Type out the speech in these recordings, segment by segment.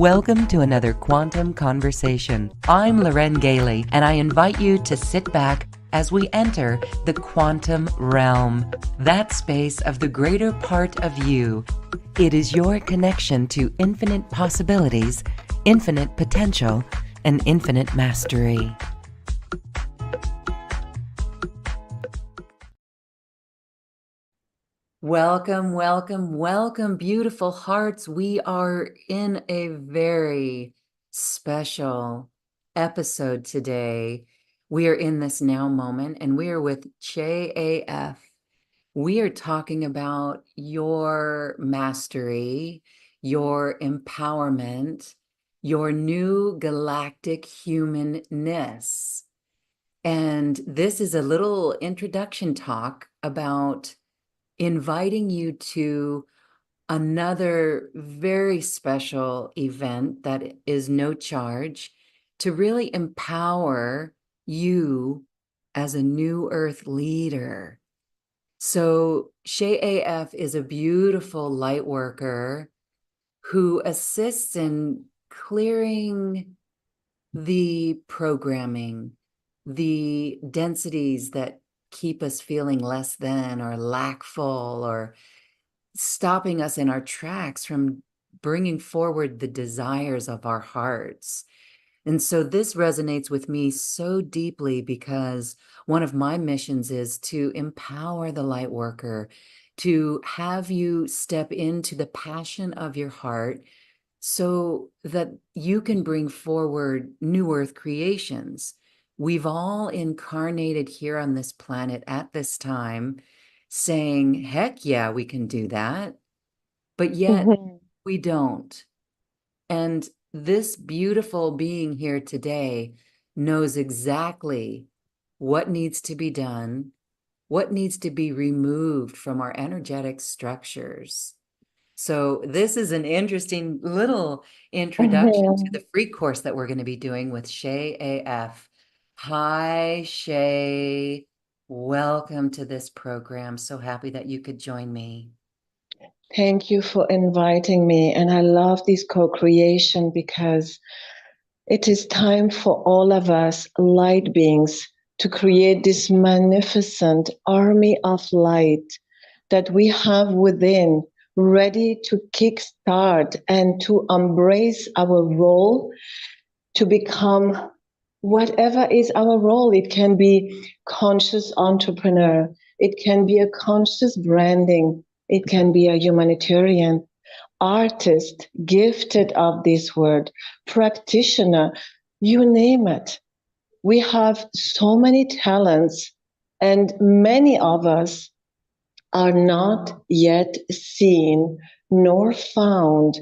Welcome to another Quantum Conversation. I'm Loren Galey, and I invite you to sit back as we enter the quantum realm, that space of the greater part of you. It is your connection to infinite possibilities, infinite potential, and infinite mastery. Welcome, welcome, welcome, beautiful hearts. We are in a very special episode today. We are in this now moment, and we are with Che AF. We are talking about your mastery, your empowerment, your new galactic humanness. And this is a little introduction talk about inviting you to another very special event that is no charge to really empower you as a new earth leader. So Che AF is a beautiful light worker who assists in clearing the programming, the densities that keep us feeling less than or lackful or stopping us in our tracks from bringing forward the desires of our hearts. And so this resonates with me so deeply because one of my missions is to empower the light worker, to have you step into the passion of your heart so that you can bring forward new earth creations. We've all incarnated here on this planet at this time saying, heck yeah, we can do that. But yet we don't. And this beautiful being here today knows exactly what needs to be done, what needs to be removed from our energetic structures. So this is an interesting little introduction to the free course that we're going to be doing with Che AF. Hi, Che. Welcome to this program. So happy that you could join me. Thank you for inviting me. And I love this co-creation because it is time for all of us light beings to create this magnificent army of light that we have within, ready to kickstart and to embrace our role to become whatever is our role. It can be conscious entrepreneur, it can be a conscious branding, it can be a humanitarian, artist, gifted of this word, practitioner, you name it. We have so many talents, and many of us are not yet seen nor found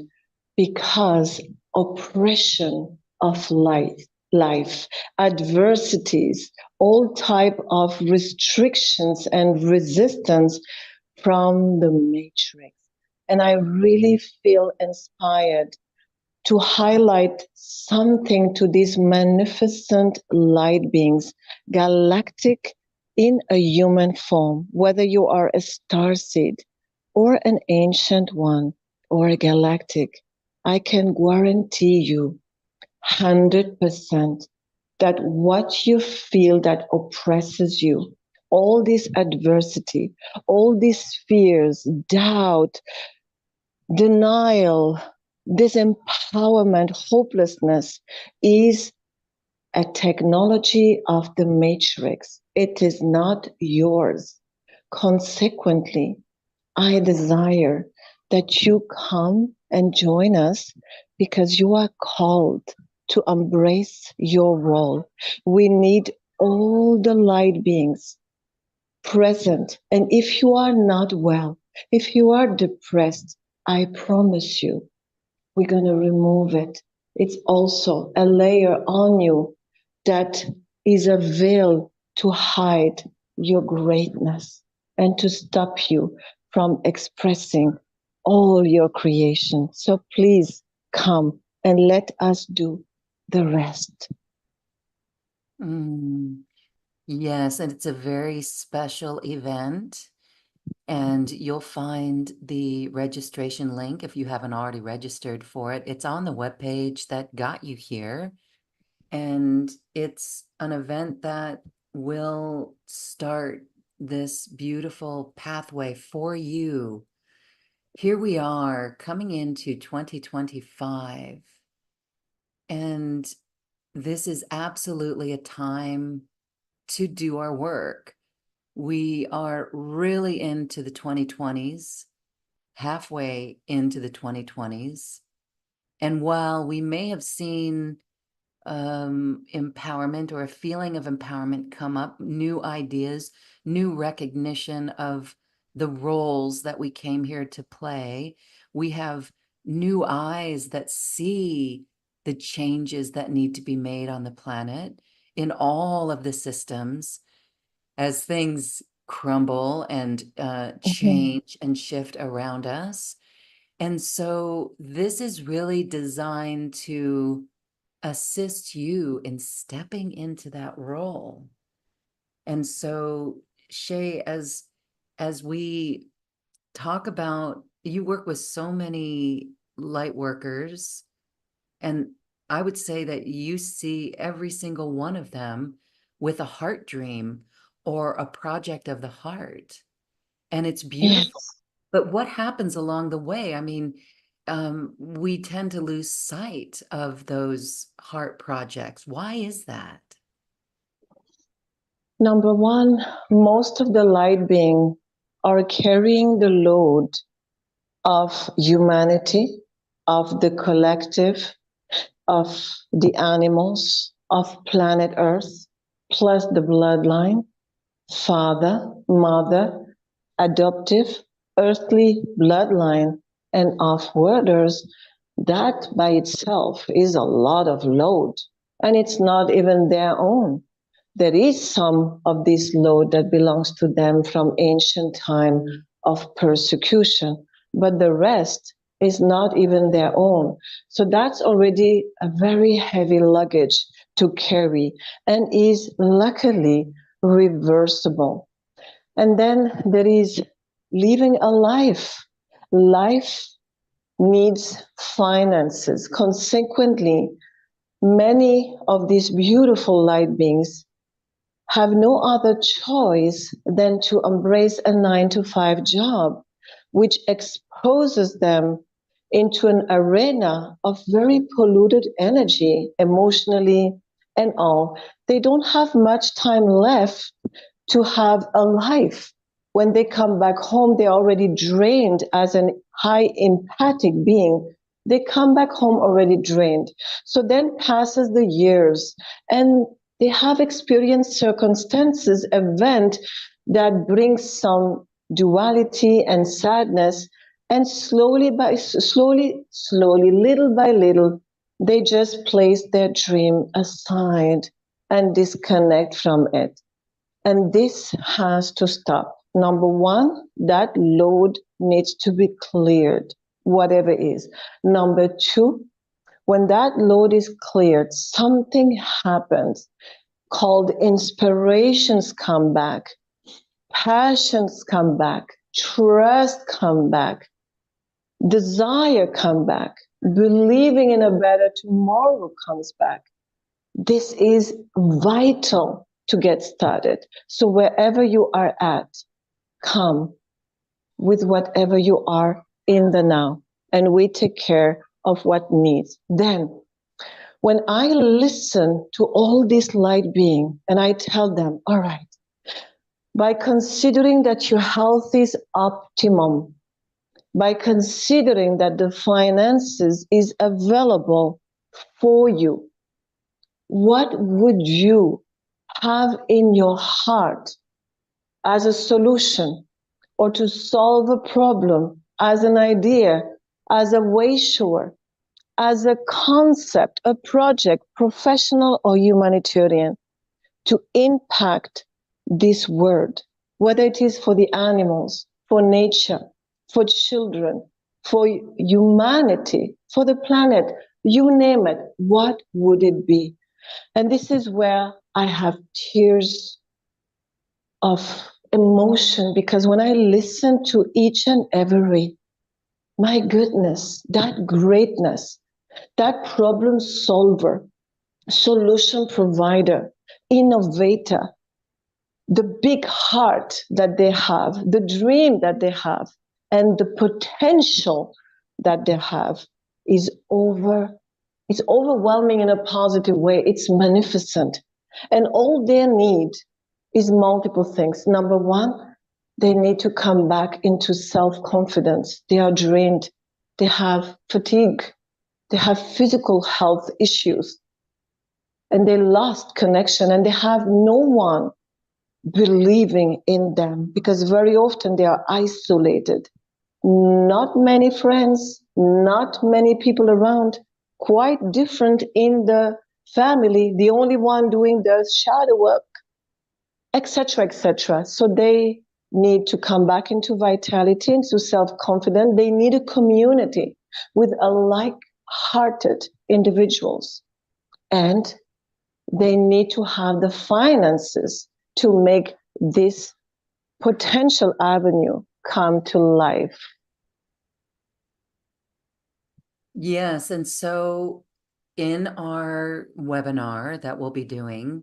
because oppression of life, adversities, all type of restrictions and resistance from the matrix. And I really feel inspired to highlight something to these magnificent light beings, galactic in a human form, whether you are a starseed or an ancient one or a galactic. I can guarantee you 100% that what you feel that oppresses you, all this adversity, all these fears, doubt, denial, disempowerment, hopelessness is a technology of the matrix. It is not yours. Consequently, I desire that you come and join us because you are called to embrace your role. We need all the light beings present. And if you are not well, if you are depressed, I promise you, we're going to remove it. It's also a layer on you that is a veil to hide your greatness and to stop you from expressing all your creation. So please come and let us do the rest. Yes, and it's a very special event. And you'll find the registration link if you haven't already registered for it. It's on the webpage that got you here. And it's an event that will start this beautiful pathway for you. Here we are coming into 2025. And this is absolutely a time to do our work. We are really into the 2020s, halfway into the 2020s. And while we may have seen empowerment or a feeling of empowerment come up, new ideas, new recognition of the roles that we came here to play, we have new eyes that see the changes that need to be made on the planet in all of the systems as things crumble and change and shift around us. And so this is really designed to assist you in stepping into that role. And so, Shay, as we talk about, you work with so many light workers, and I would say that you see every single one of them with a heart dream or a project of the heart. And it's beautiful. Yes. But what happens along the way? I mean, we tend to lose sight of those heart projects. Why is that? Number one, most of the light beings are carrying the load of humanity, of the collective, of the animals, of planet Earth, plus the bloodline, father, mother, adoptive, earthly bloodline, and off-worlders. That by itself is a lot of load, and it's not even their own. There is some of this load that belongs to them from ancient time of persecution, but the rest is not even their own. So that's already a very heavy luggage to carry and is luckily reversible. And then there is living a life. Life needs finances. Consequently, many of these beautiful light beings have no other choice than to embrace a 9 to 5 job, which exposes them into an arena of very polluted energy, emotionally and all. They don't have much time left to have a life. When they come back home, they're already drained as an high empathic being. They come back home already drained. So then passes the years, and they have experienced circumstances, event that brings some duality and sadness, and slowly, little by little, they just place their dream aside and disconnect from it. And this has to stop. Number one, that load needs to be cleared, whatever it is. Number two, when that load is cleared, something happens called inspirations come back, passions come back, trust come back, desire come back, believing in a better tomorrow comes back. This is vital to get started. So wherever you are at, come with whatever you are in the now, and we take care of what needs. Then, when I listen to all these light beings and I tell them, all right, by considering that your health is optimum, by considering that the finances is available for you, what would you have in your heart as a solution or to solve a problem, as an idea, as a way shower, as a concept, a project, professional or humanitarian, to impact this world, whether it is for the animals, for nature, for children, for humanity, for the planet, you name it, what would it be? And this is where I have tears of emotion, because when I listen to each and every, my goodness, that greatness, that problem solver, solution provider, innovator, the big heart that they have, the dream that they have, and the potential that they have is it's overwhelming in a positive way. It's magnificent. And all they need is multiple things. Number one, they need to come back into self-confidence. They are drained. They have fatigue. They have physical health issues. And they lost connection, and they have no one believing in them, because very often they are isolated. Not many friends, not many people around, quite different in the family, the only one doing the shadow work, etc., etc. So they need to come back into vitality, into self-confidence. They need a community with a like-hearted individuals, and they need to have the finances to make this potential avenue come to life. Yes. And so in our webinar that we'll be doing,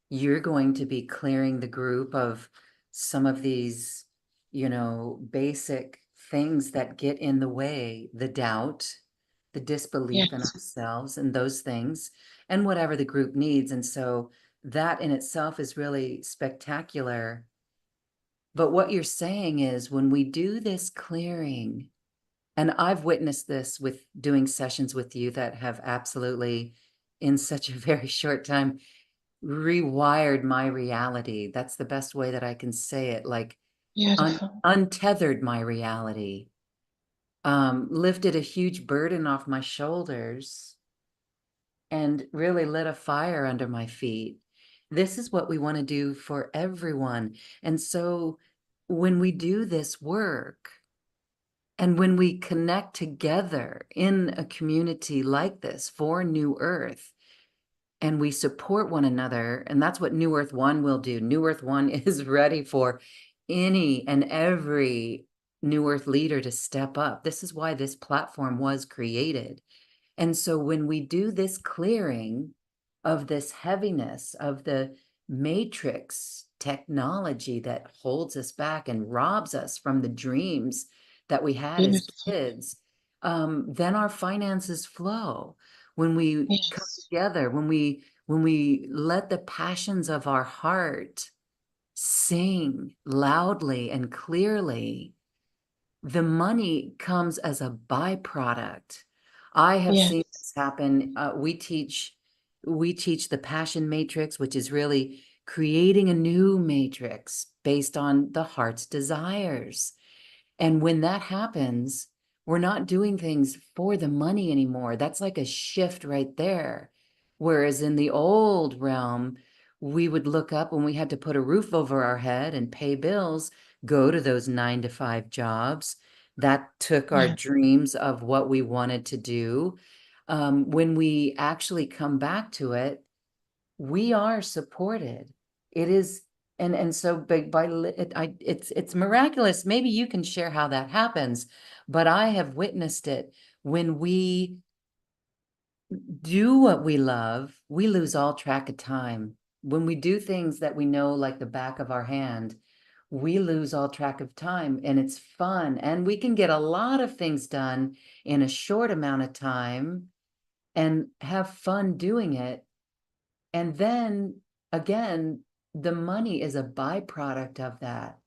you're going to be clearing the group of some of these, basic things that get in the way, the doubt, the disbelief in Yes. ourselves and those things, and whatever the group needs. And so that in itself is really spectacular. But what you're saying is when we do this clearing, and I've witnessed this with doing sessions with you that have absolutely, in such a very short time, rewired my reality. That's the best way that I can say it, like Beautiful. untethered my reality, lifted a huge burden off my shoulders, and really lit a fire under my feet. This is what we want to do for everyone. And so when we do this work, and when we connect together in a community like this for New Earth, and we support one another, and that's what New Earth One will do. New Earth One is ready for any and every New Earth leader to step up. This is why this platform was created. And so when we do this clearing of this heaviness of the matrix technology that holds us back and robs us from the dreams that we had as Beautiful. kids, then our finances flow. When we come Yes. together, when we let the passions of our heart sing loudly and clearly, the money comes as a byproduct. I have seen Yes. this happen. We teach the passion matrix, which is really creating a new matrix based on the heart's desires. And when that happens, we're not doing things for the money anymore. That's like a shift right there. Whereas in the old realm, we would look up when we had to put a roof over our head and pay bills, go to those 9 to 5 jobs. That took our Yeah. dreams of what we wanted to do. When we actually come back to it, we are supported. It is, and so it's miraculous. Maybe you can share how that happens, but I have witnessed it. When we do what we love, we lose all track of time. When we do things that we know like the back of our hand, we lose all track of time, and it's fun, and we can get a lot of things done in a short amount of time and have fun doing it. And then again, the money is a byproduct of that.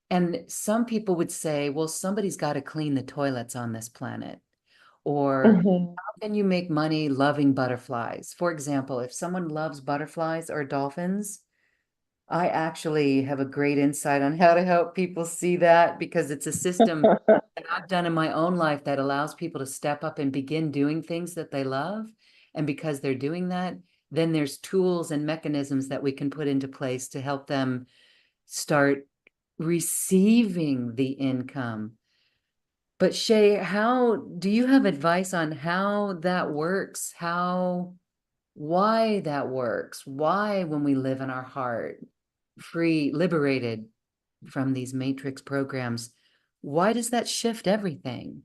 And some people would say, well, somebody's got to clean the toilets on this planet. Or Mm-hmm. how can you make money loving butterflies? For example, if someone loves butterflies or dolphins, I actually have a great insight on how to help people see that, because it's a system that I've done in my own life that allows people to step up and begin doing things that they love. And because they're doing that, then there's tools and mechanisms that we can put into place to help them start receiving the income. But Shay, how do you have advice on how that works? Why that works? Why, when we live in our heart, free, liberated, from these matrix programs, why does that shift everything?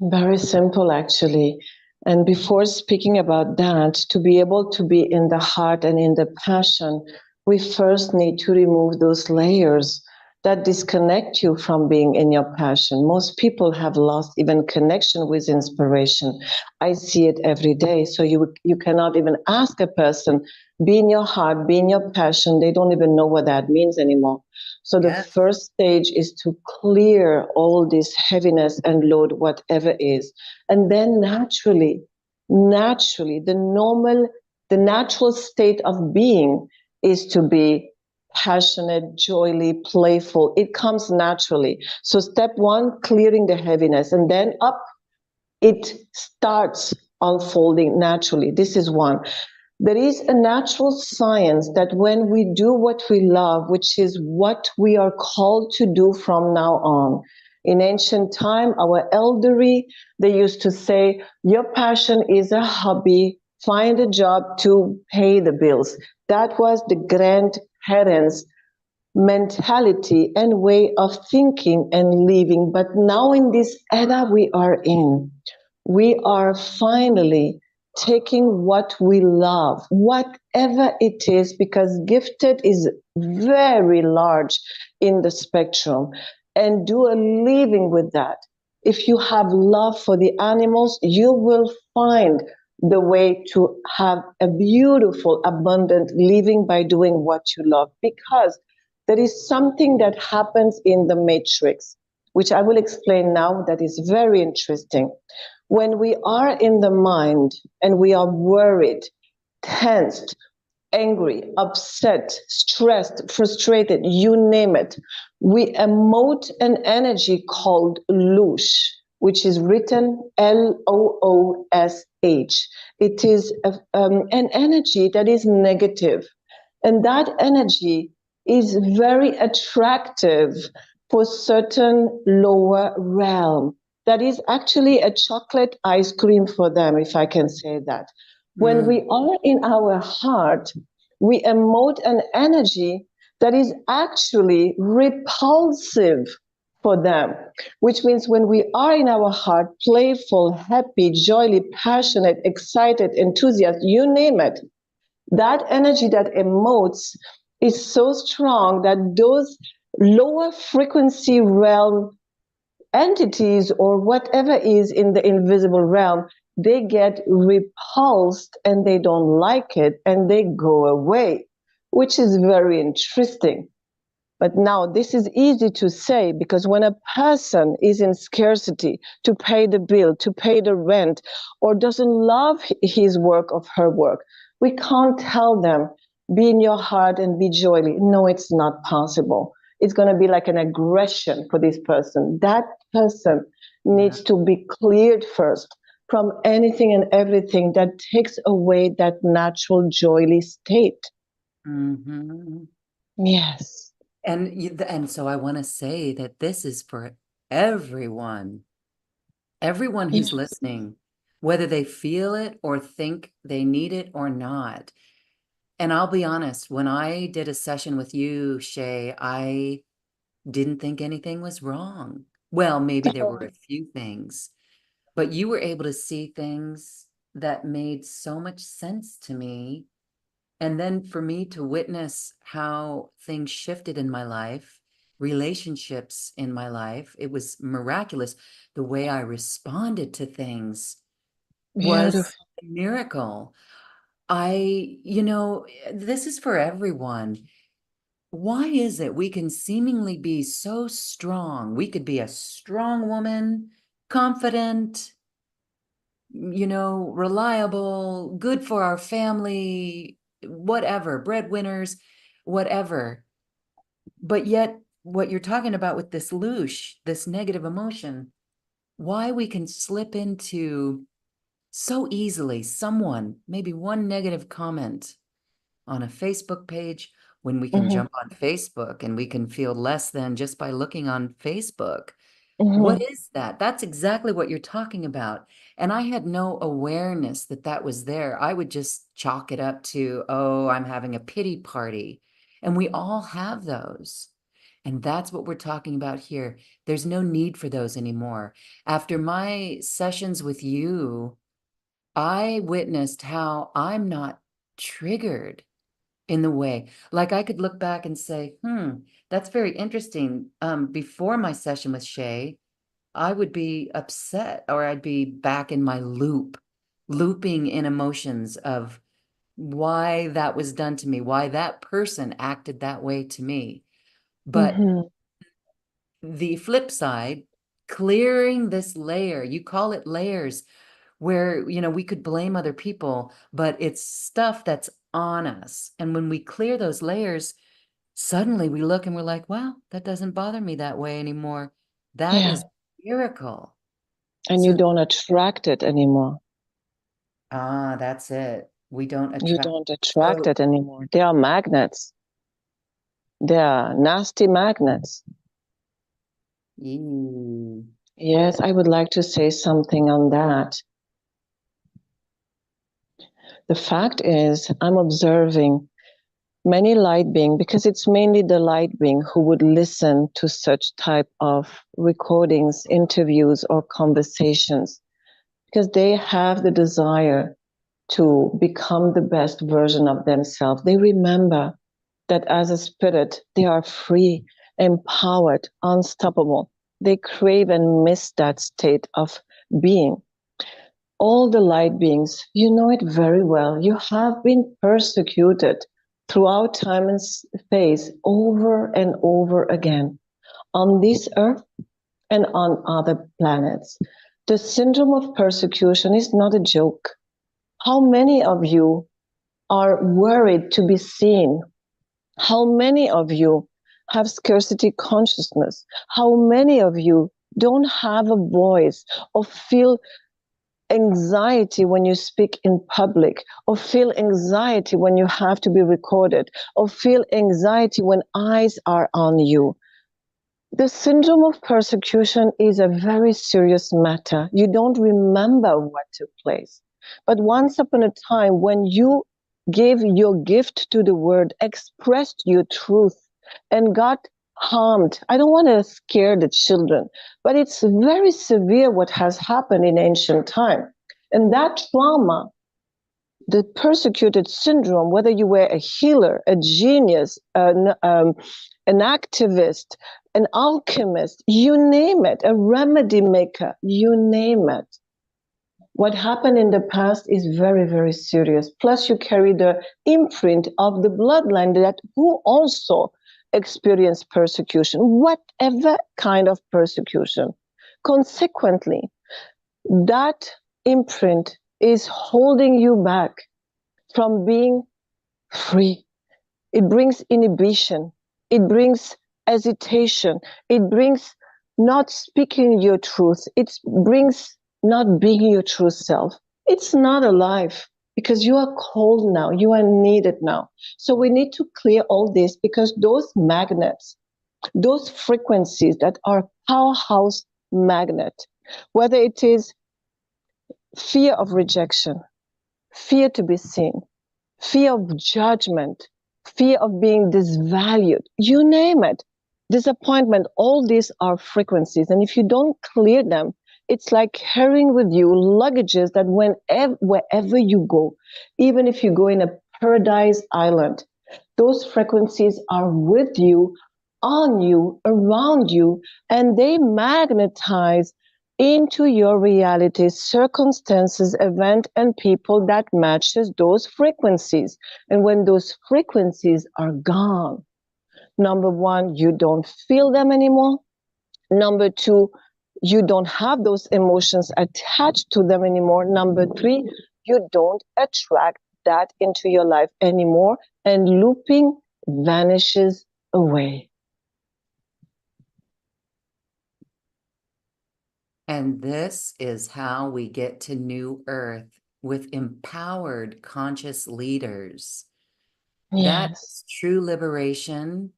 Very simple, actually. And before speaking about that, to be able to be in the heart and in the passion, we first need to remove those layers that disconnect you from being in your passion. Most people have lost even connection with inspiration. I see it every day. So you cannot even ask a person, be in your heart, be in your passion. They don't even know what that means anymore. So the Yes. first stage is to clear all this heaviness and load, whatever is. And then naturally, the natural state of being is to be passionate, joyly, playful. It comes naturally. So step one, clearing the heaviness, and then up, it starts unfolding naturally. This is one. There is a natural science that when we do what we love, which is what we are called to do from now on. In ancient time, our elderly, they used to say, your passion is a hobby, find a job to pay the bills. That was the grandparents' mentality and way of thinking and living. But now in this era we are in, we are finally taking what we love, whatever it is, because gifted is very large in the spectrum, and do a living with that. If you have love for the animals, you will find the way to have a beautiful, abundant living by doing what you love, because there is something that happens in the matrix, which I will explain now, that is very interesting. When we are in the mind and we are worried, tensed, angry, upset, stressed, frustrated, you name it, we emote an energy called loosh, which is written Loosh. It is an energy that is negative, and that energy is very attractive for certain lower realm. That is actually a chocolate ice cream for them, if I can say that. When Mm. we are in our heart, we emote an energy that is actually repulsive for them, which means when we are in our heart, playful, happy, joyly, passionate, excited, enthusiastic, you name it, that energy that emotes is so strong that those lower frequency realm entities or whatever is in the invisible realm, they get repulsed and they don't like it and they go away, which is very interesting. But now this is easy to say, because when a person is in scarcity to pay the bill, to pay the rent, or doesn't love his work or her work, we can't tell them, be in your heart and be joyly. No, it's not possible. It's going to be like an aggression for this person. That person Yeah. needs to be cleared first from anything and everything that takes away that natural joyly state. Mm-hmm. Yes. And so I want to say that this is for everyone, everyone who's Yes. listening, whether they feel it or think they need it or not. And I'll be honest, when I did a session with you, Shay, I didn't think anything was wrong. Well, maybe there were a few things, but you were able to see things that made so much sense to me. And then for me to witness how things shifted in my life, relationships in my life, it was miraculous. The way I responded to things was Beautiful. a miracle. This is for everyone. Why is it we can seemingly be so strong? We could be a strong woman, confident, reliable, good for our family, whatever, breadwinners, whatever. But yet, what you're talking about with this loosh, this negative emotion, why we can slip into so easily someone, maybe one negative comment on a Facebook page, when we can Mhm, jump on Facebook and we can feel less than just by looking on Facebook. What mhm. is that? That's exactly what you're talking about. And I had no awareness that that was there. I would just chalk it up to, oh, I'm having a pity party. And we all have those. And that's what we're talking about here. There's no need for those anymore. After my sessions with you, I witnessed how I'm not triggered in the way. Like I could look back and say, that's very interesting. Before my session with Shay, I would be upset, or I'd be back in my looping in emotions of why that was done to me, why that person acted that way to me. But Mm-hmm. the flip side, clearing this layer, you call it layers, where, we could blame other people, but it's stuff that's on us. And when we clear those layers, suddenly we look and we're like, wow, that doesn't bother me that way anymore. That Yeah. is miracle. And you So, don't attract it anymore. that's it. We don't You attract. don't attract So, it anymore. They are magnets. They are nasty magnets. eee. Yes, I would like to say something on that. The fact is, I'm observing many light beings, because it's mainly the light being who would listen to such type of recordings, interviews, or conversations, because they have the desire to become the best version of themselves. They remember that as a spirit, they are free, empowered, unstoppable. They crave and miss that state of being. All the light beings, you know it very well. You have been persecuted throughout time and space over and over again on this earth and on other planets. The syndrome of persecution is not a joke. How many of you are worried to be seen? How many of you have scarcity consciousness? How many of you don't have a voice or feel anxiety when you speak in public, or feel anxiety when you have to be recorded, or feel anxiety when eyes are on you? The syndrome of persecution is a very serious matter. You don't remember what took place. But once upon a time, when you gave your gift to the world, expressed your truth, and got harmed, I don't want to scare the children, but it's very severe what has happened in ancient time. And that trauma, the persecuted syndrome, whether you were a healer, a genius, an activist, an alchemist, you name it, a remedy maker, you name it. What happened in the past is very, very serious. Plus, you carry the imprint of the bloodline that who also experienced persecution, whatever kind of persecution. Consequently, that imprint is holding you back from being free. It brings inhibition. It brings hesitation. It brings not speaking your truth. It brings not being your true self. It's not alive, because you are called now. You are needed now. So we need to clear all this, because those magnets, those frequencies that are powerhouse magnet, whether it is fear of rejection, fear to be seen, fear of judgment, fear of being disvalued, you name it, disappointment, all these are frequencies. And if you don't clear them, it's like carrying with you luggages that wherever you go, even if you go in a paradise island, those frequencies are with you, on you, around you, and they magnetize into your reality circumstances, event, and people that matches those frequencies. And when those frequencies are gone, number one, you don't feel them anymore. Number two, you don't have those emotions attached to them anymore. Number three, you don't attract that into your life anymore, and looping vanishes away. And this is how we get to New Earth with empowered conscious leaders. That Yes. is true liberation.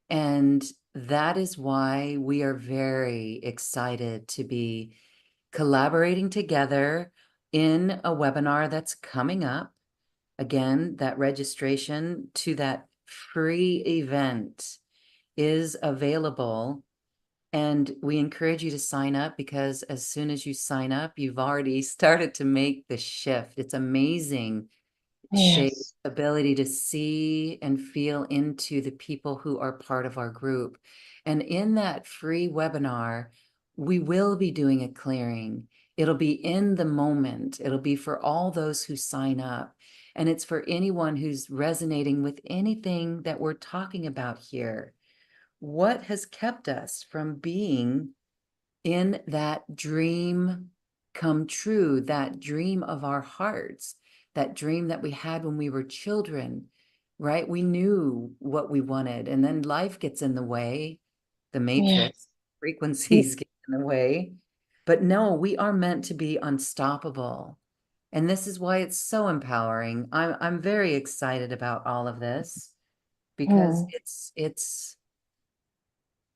And that is why we are very excited to be collaborating together in a webinar that's coming up. Again, that registration to that free event is available. And we encourage you to sign up, because as soon as you sign up, you've already started to make the shift. It's amazing, Shay's Yes. ability to see and feel into the people who are part of our group. And in that free webinar, we will be doing a clearing. It'll be in the moment. It'll be for all those who sign up. And it's for anyone who's resonating with anything that we're talking about here. What has kept us from being in that dream come true, that dream of our hearts, that dream that we had when we were children, right? We knew what we wanted, and then life gets in the way, the matrix, Yes. frequencies get in the way. But no, we are meant to be unstoppable. And this is why it's so empowering. I'm very excited about all of this, because Mm.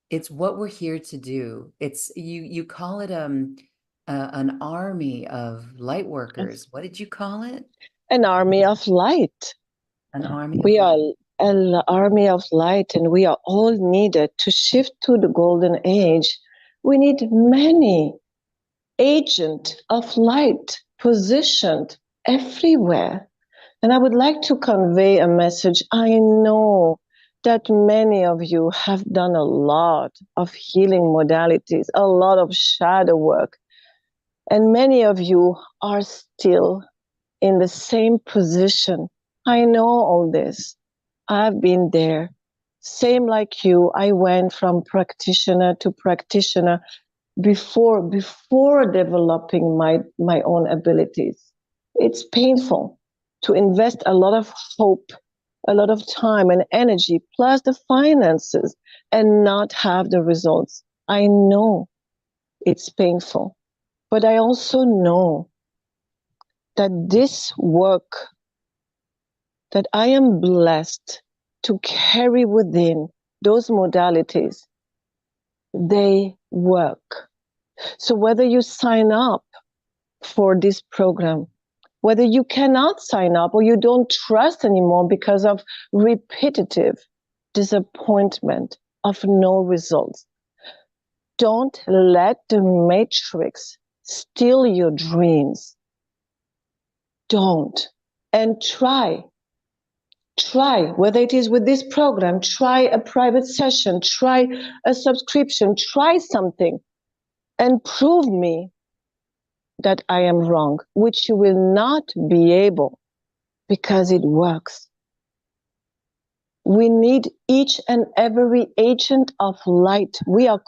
it's what we're here to do. It's you call it an army of light workers. What did you call it? An army of light. An army of We light. are an army of light, and we are all needed to shift to the golden age. We need many agents of light positioned everywhere. And I would like to convey a message. I know that many of you have done a lot of healing modalities, a lot of shadow work, and many of you are still in the same position. I know all this. I've been there. Same like you, I went from practitioner to practitioner before developing my own abilities. It's painful to invest a lot of hope, a lot of time and energy, plus the finances, and not have the results. I know it's painful, but I also know that this work that I am blessed to carry within those modalities, they work. So whether you sign up for this program, whether you cannot sign up or you don't trust anymore because of repetitive disappointment of no results, don't let the matrix steal your dreams. Don't. And try, whether it is with this program, try a private session, try a subscription, try something, and prove me that I am wrong, which you will not be able, because it works. We need each and every agent of light. We are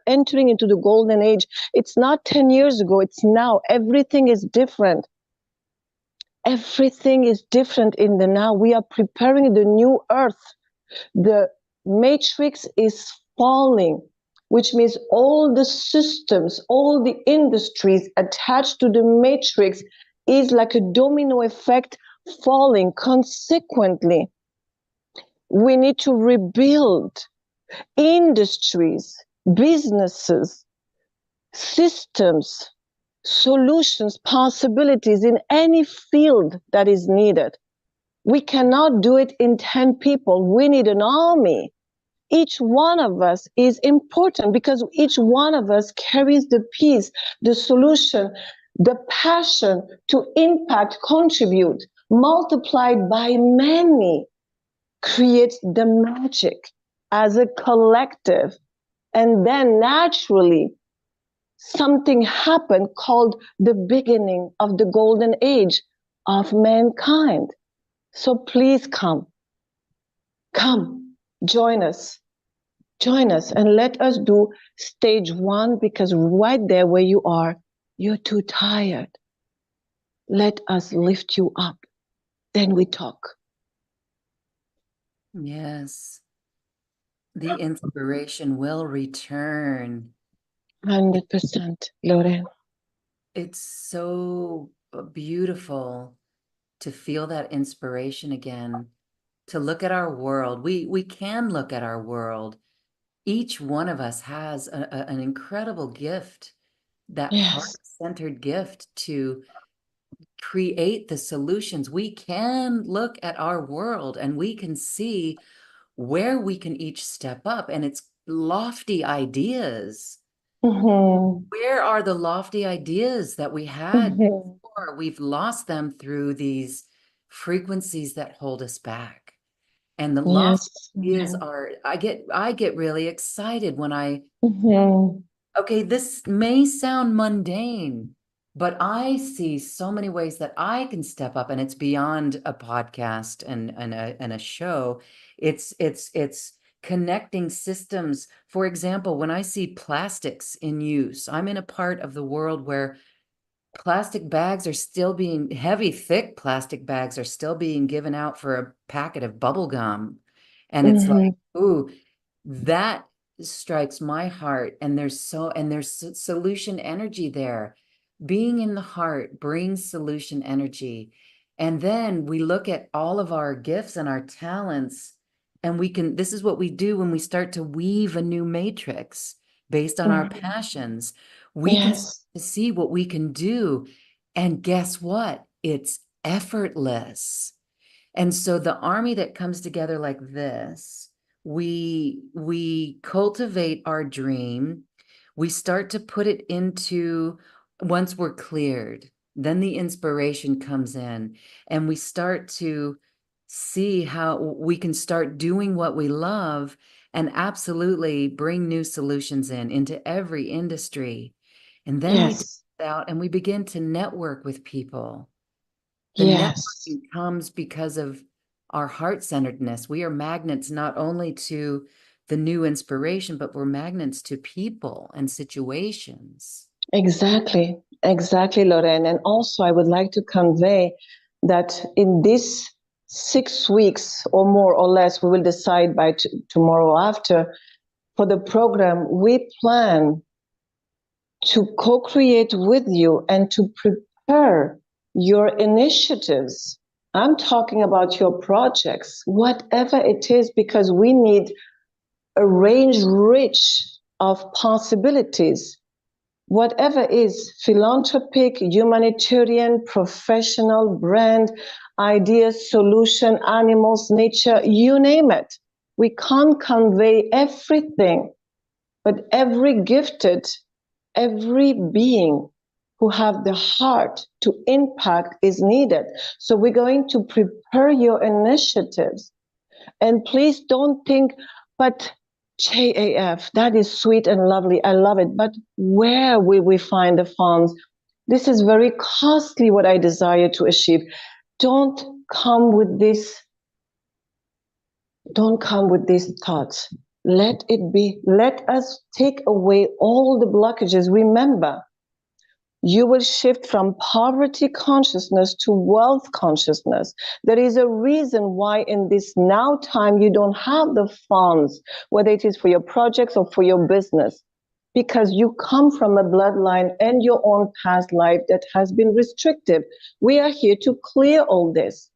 entering into the golden age. It's not 10 years ago, it's now. Everything is different. Everything is different in the now. We are preparing the new earth. The matrix is falling, which means all the systems, all the industries attached to the matrix is like a domino effect falling consequently. We need to rebuild industries, businesses, systems, solutions, possibilities in any field that is needed. We cannot do it in 10 people. We need an army. Each one of us is important because each one of us carries the piece, the solution, the passion to impact, contribute, multiplied by many, creates the magic as a collective. And then naturally, something happened called the beginning of the golden age of mankind. So please come, join us. Join us and let us do stage 1, because right there where you are, you're too tired. Let us lift you up. Then we talk. Yes. The inspiration will return. 100%, Lorraine. It's so beautiful to feel that inspiration again, to look at our world. We can look at our world. Each one of us has an incredible gift, that Yes. heart-centered gift to create the solutions. We can look at our world and we can see where we can each step up. And it's lofty ideas. Mm-hmm. Where are the lofty ideas that we had Mm-hmm. before? We've lost them through these frequencies that hold us back. And the lofty Yes. ideas Yeah. are, I get really excited when Mm-hmm. okay, this may sound mundane, but I see so many ways that I can step up, and it's beyond a podcast and a show. It's connecting systems. For example, when I see plastics in use, I'm in a part of the world where plastic bags are still being heavy, thick plastic bags are still being given out for a packet of bubble gum. And it's Mm-hmm. like, ooh, that strikes my heart. And there's solution energy there. Being in the heart brings solution energy. And then we look at all of our gifts and our talents, and this is what we do when we start to weave a new matrix based on our Mm-hmm. passions. We can Yes. see what we can do. And guess what? It's effortless. And so the army that comes together like this, we cultivate our dream. We start to put it into, once we're cleared, then the inspiration comes in, and we start to see how we can start doing what we love and absolutely bring new solutions into every industry. And then we take Yes. it out and we begin to network with people. The Yes. networking comes because of our heart-centeredness. We are magnets not only to the new inspiration, but we're magnets to people and situations. Exactly. Exactly, Lorraine. And also, I would like to convey that in this 6 weeks or more or less, we will decide by tomorrow after for the program, we plan to co-create with you and to prepare your initiatives. I'm talking about your projects, whatever it is, because we need a range rich of possibilities. Whatever is philanthropic, humanitarian, professional, brand, ideas, solution, animals, nature, you name it. We can't convey everything, but every gifted, every being who have the heart to impact is needed. So we're going to prepare your initiatives. And please don't think, but JAF, that is sweet and lovely. I love it. But where will we find the funds? This is very costly what I desire to achieve. Don't come with this, don't come with these thoughts. Let it be, let us take away all the blockages. Remember, you will shift from poverty consciousness to wealth consciousness. There is a reason why in this now time you don't have the funds, whether it is for your projects or for your business, because you come from a bloodline and your own past life that has been restrictive. We are here to clear all this.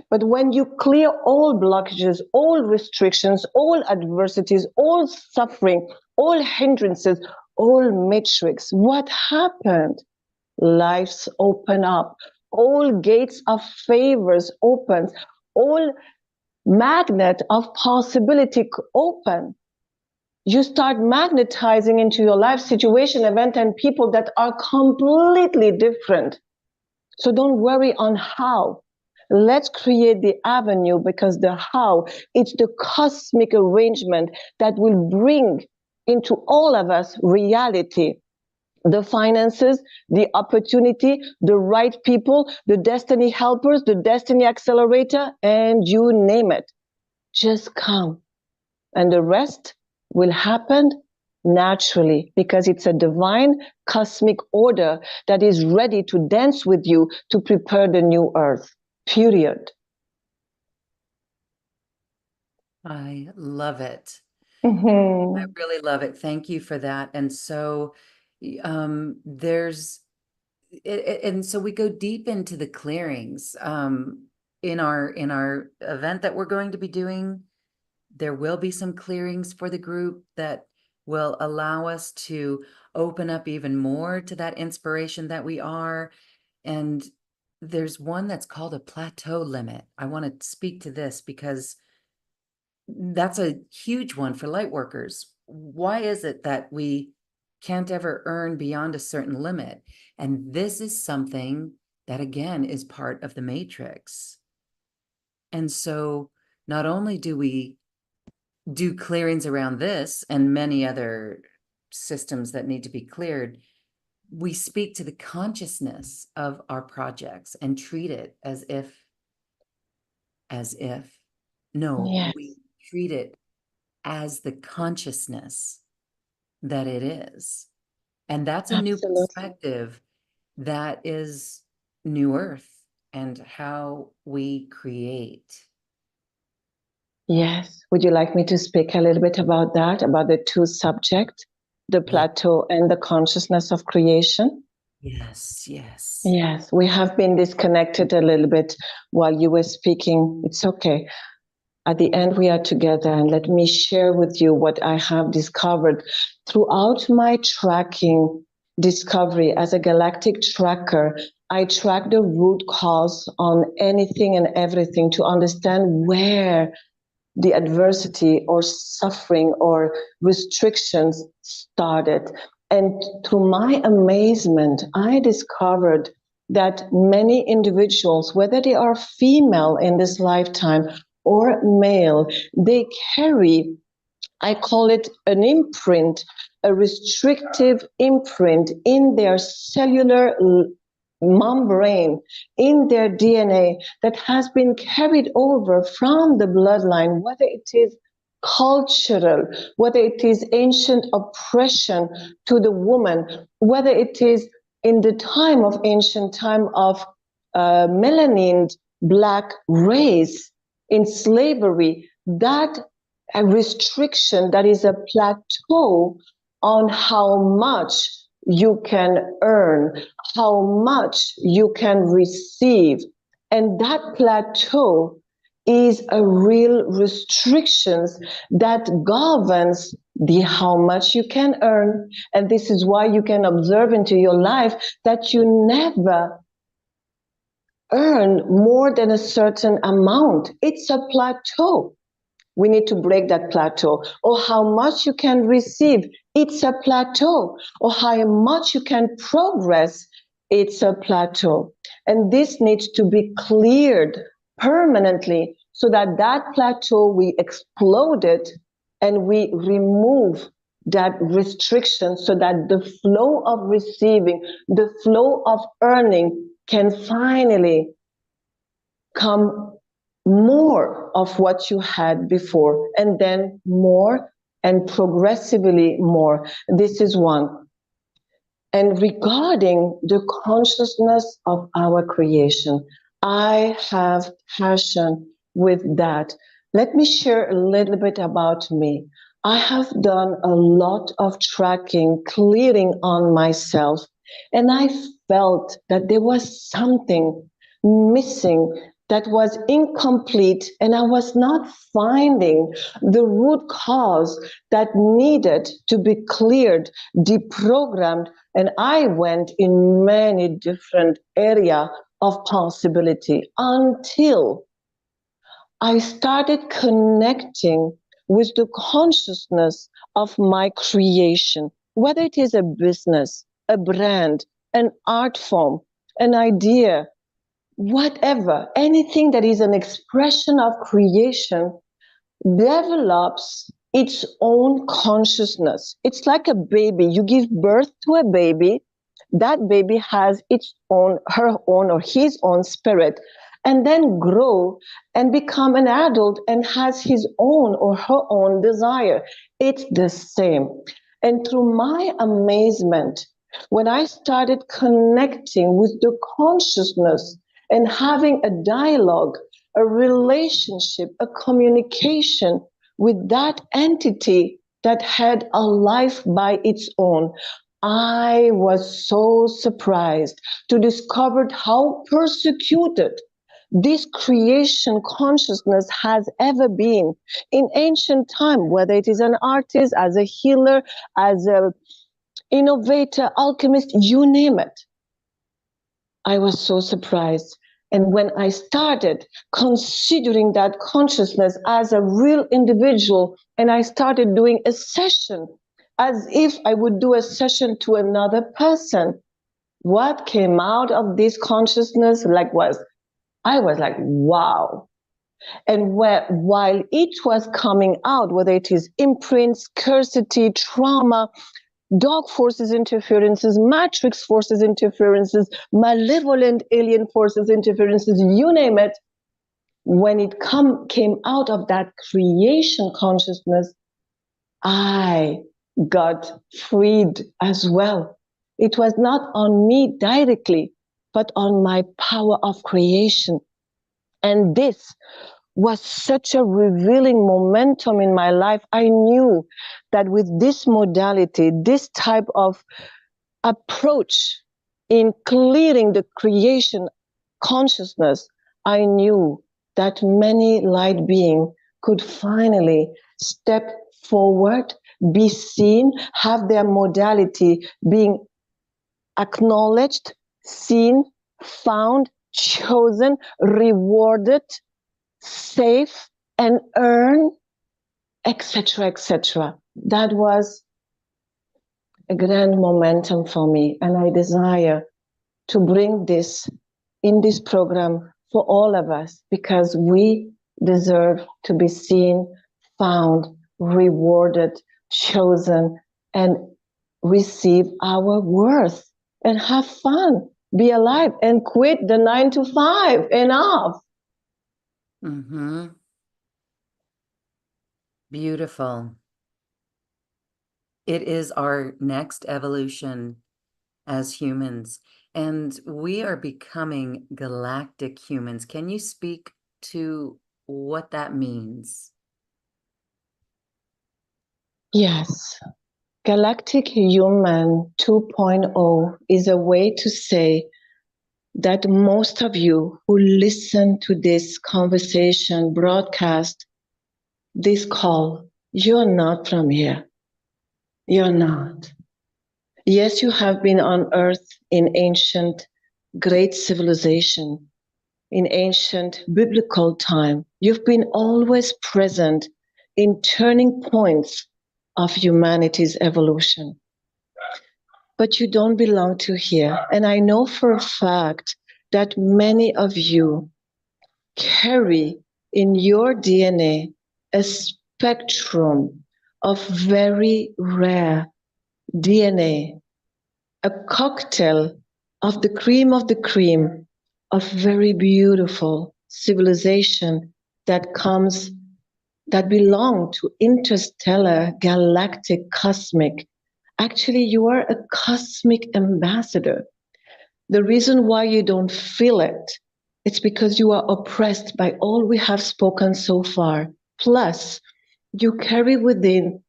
But when you clear all blockages, all restrictions, all adversities, all suffering, all hindrances, all matrix, what happened? Lives open up. All gates of favors opens. All magnet of possibility open. You start magnetizing into your life situation, event, and people that are completely different. So don't worry on how. Let's create the avenue, because the how, it's the cosmic arrangement that will bring into all of us reality, the finances, the opportunity, the right people, the destiny helpers, the destiny accelerator, and you name it. Just come. And the rest will happen naturally, because it's a divine cosmic order that is ready to dance with you to prepare the new earth. Period. I love it. I Mm-hmm. really love it. Thank you for that. And so there's and so we go deep into the clearings. In our event that we're going to be doing, there will be some clearings for the group that will allow us to open up even more to that inspiration that we are. And there's one that's called a plateau limit. I want to speak to this because that's a huge one for light workers. Why is it that we can't ever earn beyond a certain limit? And this is something that, again, is part of the matrix. And so not only do we do clearings around this and many other systems that need to be cleared, we speak to the consciousness of our projects and treat it no, Yes, we treat it as the consciousness that it is. And that's a new absolutely. perspective. That is New Earth and how we create. Yes. Would you like me to speak a little bit about that, about the two subjects, the Yeah. plateau and the consciousness of creation? Yes, yes. Yes, we have been disconnected a little bit while you were speaking. It's okay. At the end, we are together, and let me share with you what I have discovered throughout my tracking discovery as a galactic tracker. I track the root cause on anything and everything to understand where the adversity or suffering or restrictions started. And to my amazement, I discovered that many individuals, whether they are female in this lifetime or male, they carry, I call it an imprint, a restrictive imprint in their cellular membrane, in their DNA, that has been carried over from the bloodline, whether it is cultural, whether it is ancient oppression to the woman, whether it is in the time of ancient time of melanin black race in slavery, that a restriction, that is a plateau on how much you can earn, how much you can receive. And that plateau is a real restrictions that governs the how much you can earn. And this is why you can observe into your life that you never earn more than a certain amount. It's a plateau. We need to break that plateau. Or how much you can receive, it's a plateau. Or how much you can progress, it's a plateau. And this needs to be cleared permanently so that that plateau, we explode it and we remove that restriction so that the flow of receiving, the flow of earning can finally come more of what you had before, and then more and progressively more. This is one. And regarding the consciousness of our creation, I have passion with that. Let me share a little bit about me. I have done a lot of tracking, clearing on myself, and I felt that there was something missing, that was incomplete, and I was not finding the root cause that needed to be cleared, deprogrammed, and I went in many different areas of possibility until I started connecting with the consciousness of my creation, whether it is a business, a brand, an art form, an idea, whatever, anything that is an expression of creation develops its own consciousness. It's like a baby. You give birth to a baby, that baby has its own, her own, or his own spirit, and then grow and become an adult and has his own or her own desire. It's the same. And through my amazement, when I started connecting with the consciousness and having a dialogue, a relationship, a communication with that entity that had a life by its own, I was so surprised to discover how persecuted this creation consciousness has ever been in ancient time, whether it is an artist, as a healer, as an innovator, alchemist, you name it. I was so surprised. And when I started considering that consciousness as a real individual, and I started doing a session as if I would do a session to another person, what came out of this consciousness I was like, wow. And while it was coming out, whether it is imprints, scarcity, trauma, dark forces interferences, matrix forces interferences, malevolent alien forces interferences, you name it, when it came out of that creation consciousness, I got freed as well. It was not on me directly, but on my power of creation. And this was such a revealing momentum in my life. I knew that with this modality, this type of approach in clearing the creation consciousness, I knew that many light beings could finally step forward, be seen, have their modality being acknowledged, seen, found, chosen, rewarded, safe, and earn, etc., etc. That was a grand momentum for me, and I desire to bring this in this program for all of us, because we deserve to be seen, found, rewarded, chosen, and receive our worth and have fun, be alive, and quit the 9 to 5. Enough. Mm-hmm. Beautiful. It is our next evolution as humans, and we are becoming galactic humans. Can you speak to what that means? Yes. Galactic-Human 2.0 is a way to say that most of you who listen to this conversation broadcast, this call, you're not from here. You're not. Yes, you have been on Earth in ancient great civilization, in ancient biblical time. You've been always present in turning points of humanity's evolution. But you don't belong to here. And I know for a fact that many of you carry in your DNA a spectrum of very rare DNA, a cocktail of the cream of very beautiful civilization that belong to interstellar, galactic, cosmic. Actually, you are a cosmic ambassador. The reason why you don't feel it, it's because you are oppressed by all we have spoken so far. Plus, you carry within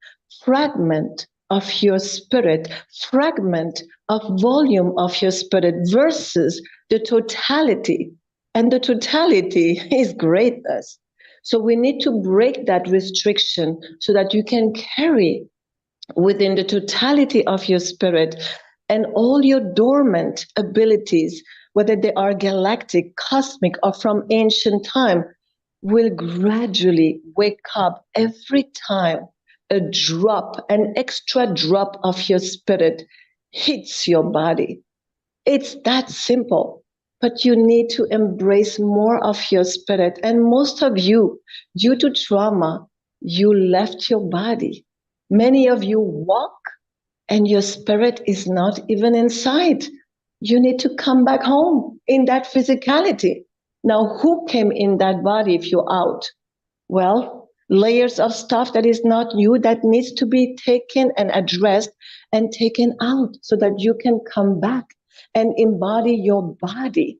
fragment of your spirit, fragment of volume of your spirit versus the totality. And the totality is greatness. So we need to break that restriction so that you can carry within the totality of your spirit and all your dormant abilities, whether they are galactic, cosmic, or from ancient time, will gradually wake up every time an extra drop of your spirit hits your body. It's that simple. But you need to embrace more of your spirit. And most of you, due to trauma, you left your body. Many of you walk and your spirit is not even inside. You need to come back home in that physicality. Now, who came in that body if you're out? Well, layers of stuff that is not you that needs to be taken and addressed and taken out so that you can come back and embody your body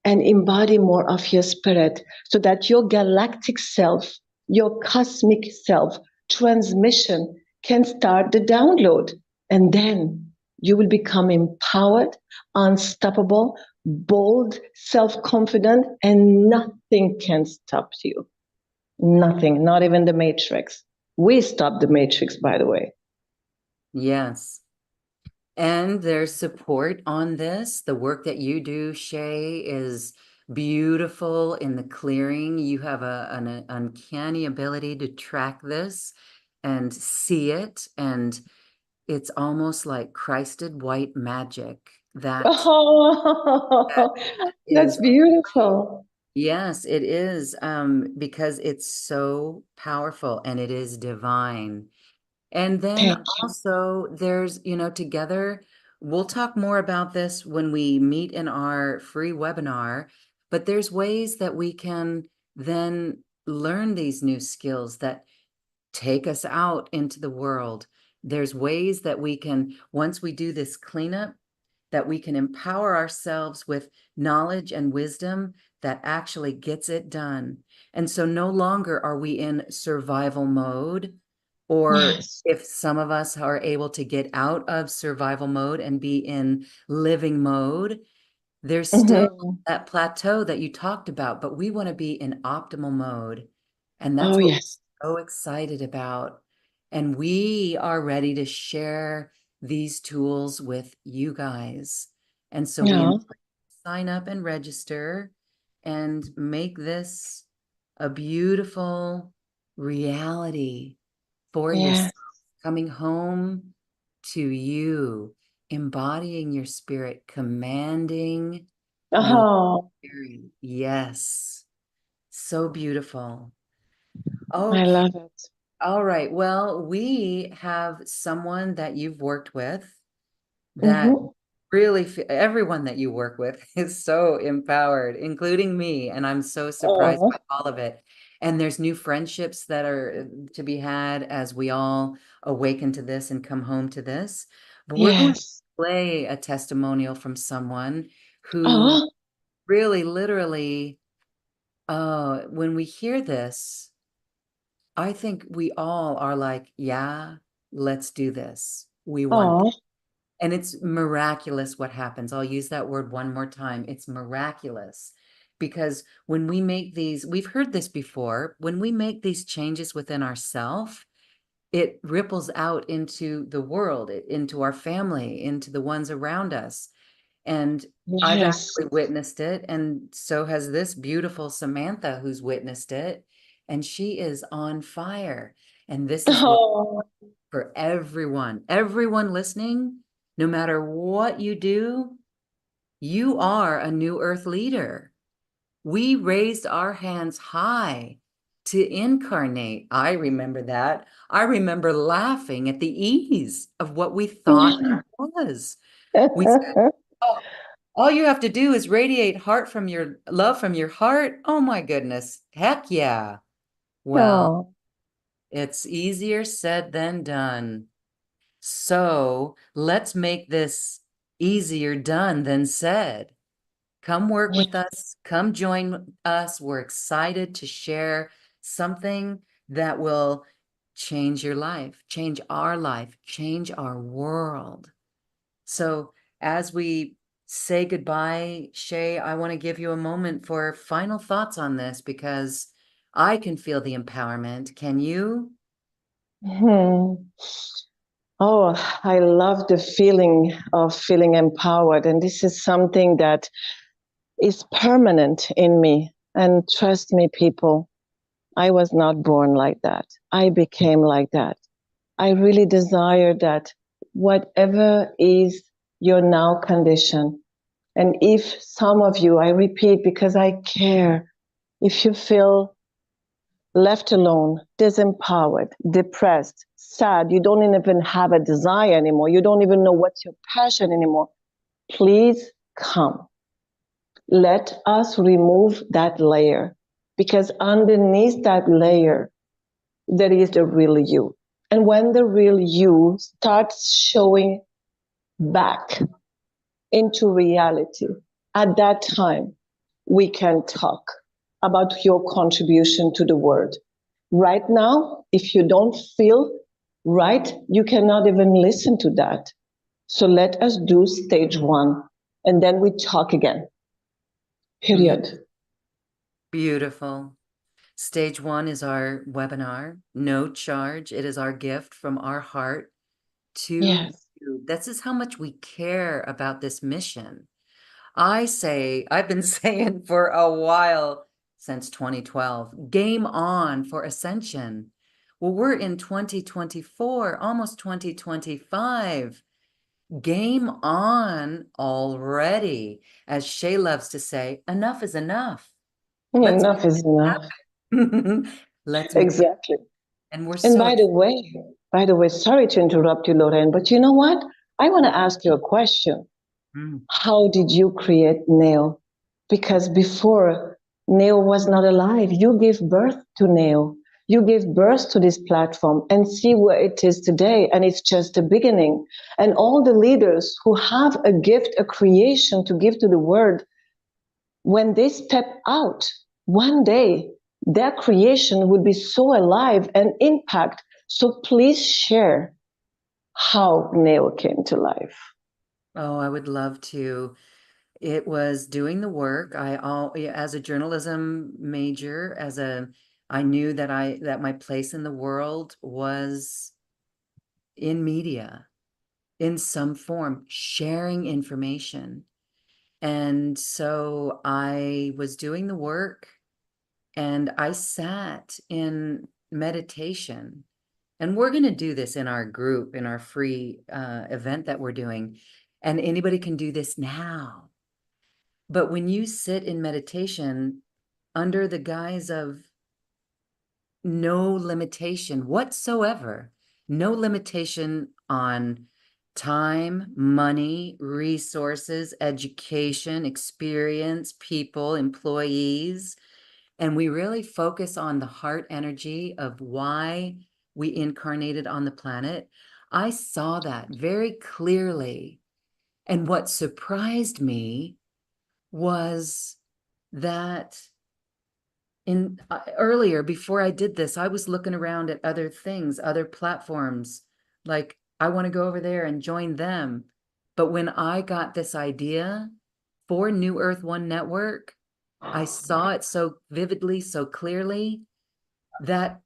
and embody more of your spirit so that your galactic self, your cosmic self transmission can start the download. And then you will become empowered, unstoppable, bold, self-confident, and nothing can stop you. Nothing, not even the Matrix. We stopped the Matrix, by the way. Yes. And there's support on this. The work that you do, Shay, is beautiful in the clearing. You have an uncanny ability to track this and see it. And it's almost like Christed white magic that Oh, that's is, beautiful. yes, it is, because it's so powerful and it is divine. And then Thank you. also there's, together, we'll talk more about this when we meet in our free webinar, but there's ways that we can then learn these new skills that take us out into the world. There's ways that we can, once we do this cleanup, that we can empower ourselves with knowledge and wisdom that actually gets it done. And so no longer are we in survival mode, or Yes. if some of us are able to get out of survival mode and be in living mode, there's still Mhm. that plateau that you talked about, but we want to be in optimal mode. And Oh, that's what yes. we're so excited about. And we are ready to share these tools with you guys. And so we Yeah. invite you to sign up and register and make this a beautiful reality for Yeah. yourself, coming home to you, embodying your spirit, commanding your Oh, spirit. Yes, so beautiful. I Okay, love it. all right. Well, we have someone that you've worked with that Hmm. really, everyone that you work with is so empowered, including me. And I'm so surprised Oh, by all of it. And there's new friendships that are to be had as we all awaken to this and come home to this. But we're going to yes. play a testimonial from someone who Oh, really, literally, when we hear this, I think we all are like, yeah, let's do this. We want, oh, and it's miraculous what happens. I'll use that word one more time. It's miraculous because when we make these, we've heard this before, when we make these changes within ourselves, it ripples out into the world, into our family, into the ones around us. And I've yes. actually witnessed it, and so has this beautiful Samantha who's witnessed it, and she is on fire. And this is what Oh, for everyone listening, no matter what you do, you are a new earth leader. We raised our hands high to incarnate. I remember that. I remember laughing at the ease of what we thought it was. We said, oh, all you have to do is radiate heart from your love from your heart. Oh my goodness. Heck yeah. Well, oh, it's easier said than done. So let's make this easier done than said. Come work yeah. with us. Come join us. We're excited to share something that will change your life, change our world. So as we say goodbye, Shay, I want to give you a moment for final thoughts on this because I can feel the empowerment. Can you? Hmm. Oh, I love the feeling of feeling empowered. And this is something that is permanent in me. And trust me, people, I was not born like that. I became like that. I really desire that whatever is your now condition, and if some of you, I repeat because I care, if you feel left alone, disempowered, depressed, sad, you don't even have a desire anymore, you don't even know what's your passion anymore, please come. Let us remove that layer because underneath that layer, there is the real you. And when the real you starts showing back into reality, at that time, we can talk about your contribution to the world. Right now, if you don't feel right, you cannot even listen to that. So let us do stage one and then we talk again. Yeah, Period. beautiful. Stage one is our webinar, no charge. It is our gift from our heart to Yes. This is how much we care about this mission. I say, I've been saying for a while since 2012, game on for ascension. Well, we're in 2024, almost 2025. Game on already. As Shay loves to say, enough is enough. Let's Enough is enough. happen. Let's make it. Exactly. And we're And so by the way, sorry to interrupt you, Lorraine, but you know what? I want to ask you a question. excited. How did you create Neo? Because before Neo was not alive, you gave birth to Neo. You gave birth to this platform and see where it is today. And it's just the beginning. And all the leaders who have a gift, a creation to give to the world, when they step out, one day their creation would be so alive and impact. So please share how Neo came to life. Oh, I would love to. It was doing the work. As a journalism major, I knew that that my place in the world was in media in some form, sharing information. And so I was doing the work and I sat in meditation. And we're going to do this in our group, in our free event that we're doing. And anybody can do this now. But when you sit in meditation under the guise of no limitation whatsoever, no limitation on time, money, resources, education, experience, people, employees, and we really focus on the heart energy of why we incarnated on the planet, I saw that very clearly. And what surprised me was that earlier, before I did this, I was looking around at other things, other platforms, like I want to go over there and join them. But when I got this idea for New Earth One Network, I saw it so vividly, so clearly that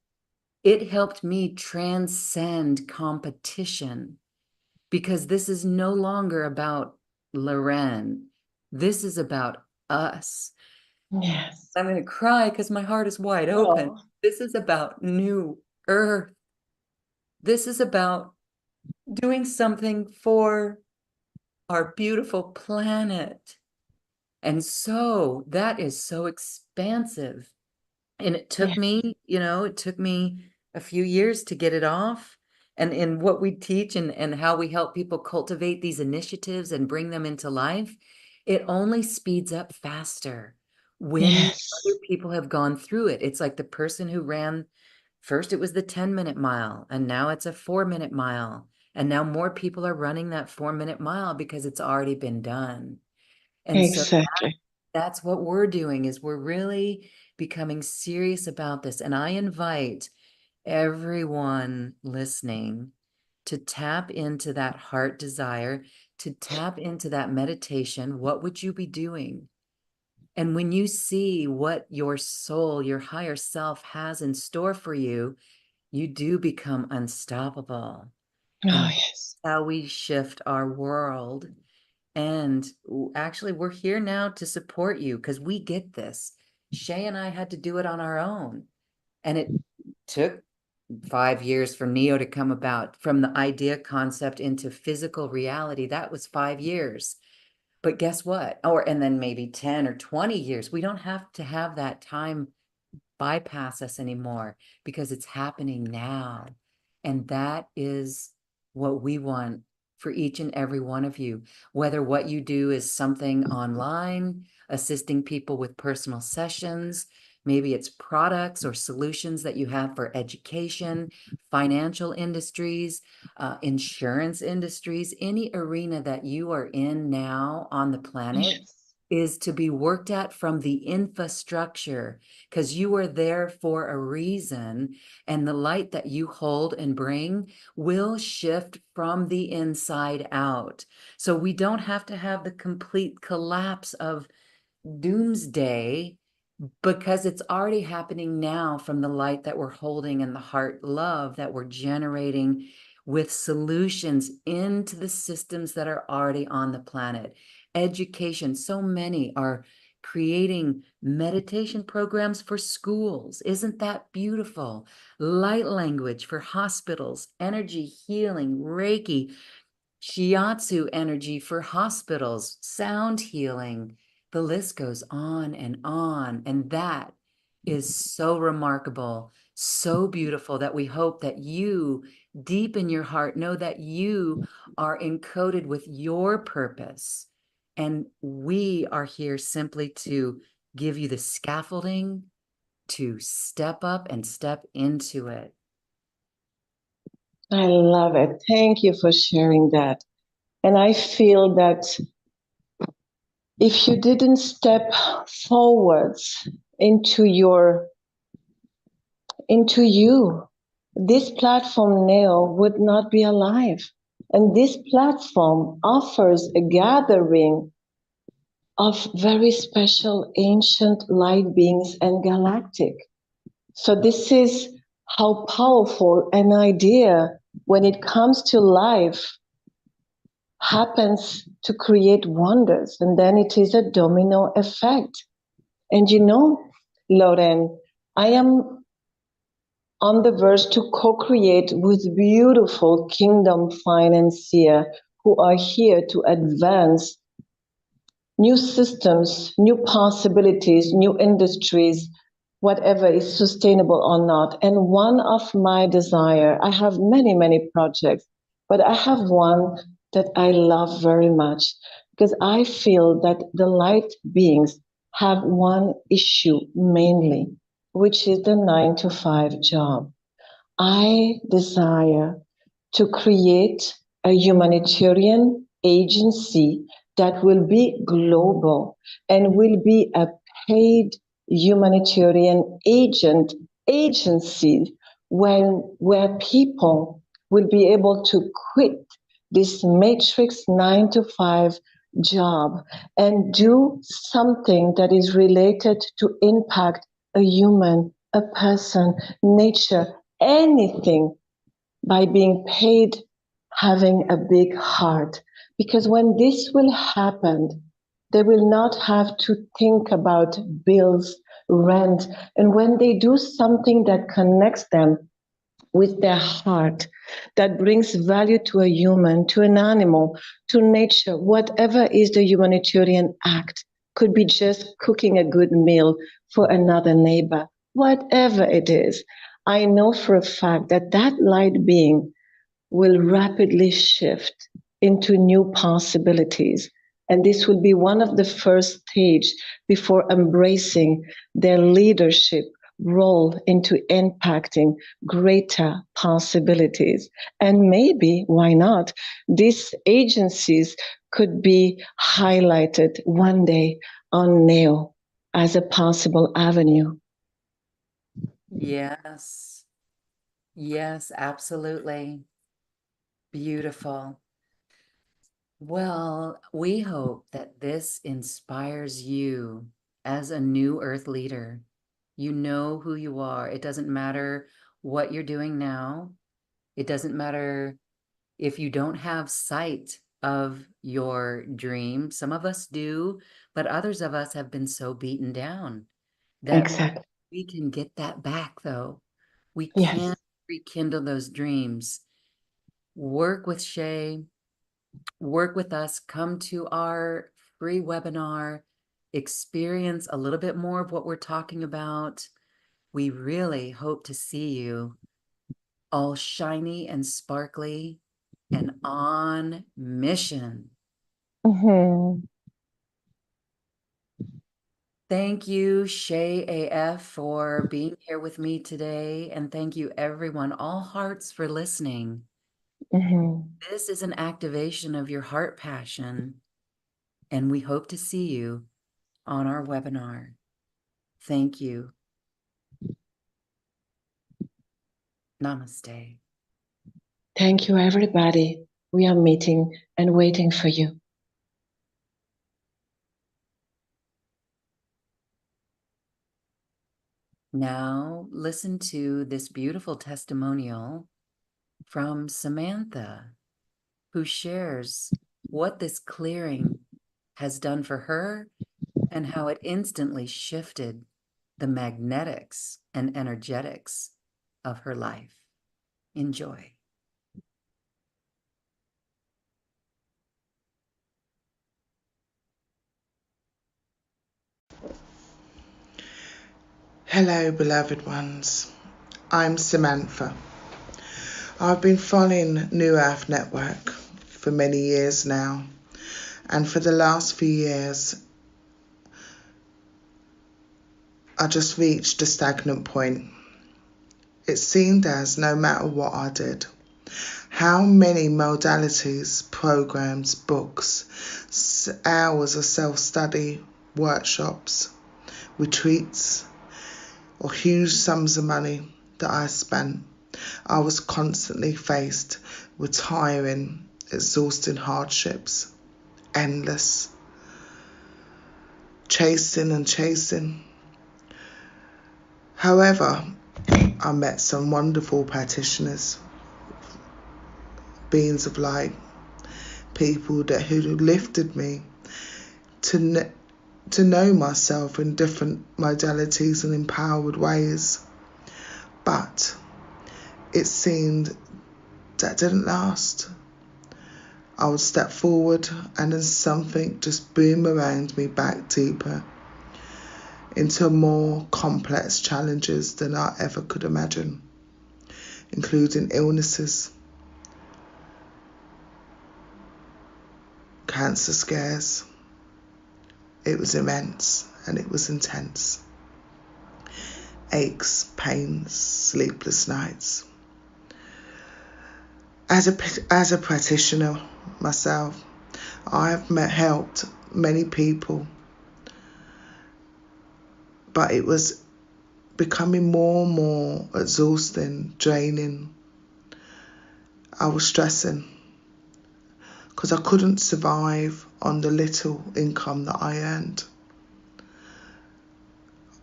it helped me transcend competition because this is no longer about Loren. This is about us. Yes. I'm going to cry because my heart is wide open. Oh, This is about New Earth. This is about doing something for our beautiful planet. And so that is so expansive. And it took yeah. me, it took me a few years to get it off. And in what we teach and how we help people cultivate these initiatives and bring them into life, it only speeds up faster when other Yes. people have gone through it. It's like the person who ran first, it was the 10-minute mile, and now it's a 4-minute mile. And now more people are running that 4-minute mile because it's already been done. And so Exactly. that's what we're doing is we're really becoming serious about this. And I invite everyone listening to tap into that heart desire, to tap into that meditation. What would you be doing? And when you see what your soul, your higher self has in store for you, you do become unstoppable. Oh, And yes. how we shift our world. And actually, we're here now to support you because we get this. Shay and I had to do it on our own. And it took 5 years for Neo to come about from the idea concept into physical reality. That was 5 years. But guess what? And then maybe 10 or 20 years. We don't have to have that time bypass us anymore because it's happening now. And that is what we want for each and every one of you, whether what you do is something online, assisting people with personal sessions, maybe it's products or solutions that you have for education, financial industries, insurance industries, any arena that you are in now on the planet Yes. is to be worked at from the infrastructure because you are there for a reason, and the light that you hold and bring will shift from the inside out. So we don't have to have the complete collapse of doomsday because it's already happening now from the light that we're holding and the heart love that we're generating. with solutions into the systems that are already on the planet. Education, so many are creating meditation programs for schools. Isn't that beautiful? Light language for hospitals, energy healing, Reiki, shiatsu energy for hospitals, sound healing. The list goes on and on. And that is so remarkable, so beautiful, that we hope that you, deep in your heart, know that you are encoded with your purpose. And we are here simply to give you the scaffolding to step up and step into it. I love it. Thank you for sharing that. And I feel that if you didn't step forwards into you, this platform Neo would not be alive. And this platform offers a gathering of very special ancient light beings and galactic. So this is how powerful an idea when it comes to life happens to create wonders, and then it is a domino effect. And you know, Lauren, I am on the verge to co-create with beautiful kingdom financier who are here to advance new systems, new possibilities, new industries, whatever is sustainable or not. And one of my desire, I have many projects, but I have one that I love very much because I feel that the light beings have one issue mainly, which is the 9 to 5 job. I desire to create a humanitarian agency that will be global and will be a paid humanitarian agency where people will be able to quit this matrix 9 to 5 job and do something that is related to impact a human, a person, nature, anything by being paid, having a big heart. Because when this will happen, they will not have to think about bills, rent. And when they do something that connects them with their heart, that brings value to a human, to an animal, to nature, whatever is the humanitarian act, could be just cooking a good meal for another neighbor, whatever it is. I know for a fact that that light being will rapidly shift into new possibilities. And this will be one of the first stage before embracing their leadership role into impacting greater possibilities. And maybe, why not, these agencies could be highlighted one day on NEO as a possible avenue. Yes. Yes, absolutely. Beautiful. Well, we hope that this inspires you as a new Earth leader. You know who you are. It doesn't matter what you're doing now. It doesn't matter if you don't have sight of your dream. Some of us do, but others of us have been so beaten down that Exactly. we can get that back, though. We can Yes. rekindle those dreams. Work with Shay, work with us, come to our free webinar, experience a little bit more of what we're talking about. We really hope to see you all shiny and sparkly and on mission. Mhm. Thank you, Shay AF, for being here with me today. And thank you, everyone, all hearts, for listening. Mhm. This is an activation of your heart passion, and we hope to see you on our webinar. Thank you. Namaste. Thank you, everybody. We are meeting and waiting for you. Now listen to this beautiful testimonial from Samantha, who shares what this clearing has done for her and how it instantly shifted the magnetics and energetics of her life. Enjoy. Hello, beloved ones. I'm Samantha. I've been following New Earth Network for many years now, and for the last few years, I just reached a stagnant point. It seemed as no matter what I did, how many modalities, programs, books, hours of self-study, workshops, retreats, or huge sums of money that I spent, I was constantly faced with tiring, exhausting hardships, endless, chasing and chasing. However, I met some wonderful practitioners, beings of light, people who lifted me to know myself in different modalities and empowered ways. But it seemed that didn't last. I would step forward and then something just boomeranged me back deeper into more complex challenges than I ever could imagine, including illnesses, cancer scares. It was immense and it was intense. Aches, pains, sleepless nights. As a practitioner myself, I have helped many people, but it was becoming more and more exhausting, draining. I was stressing because I couldn't survive on the little income that I earned.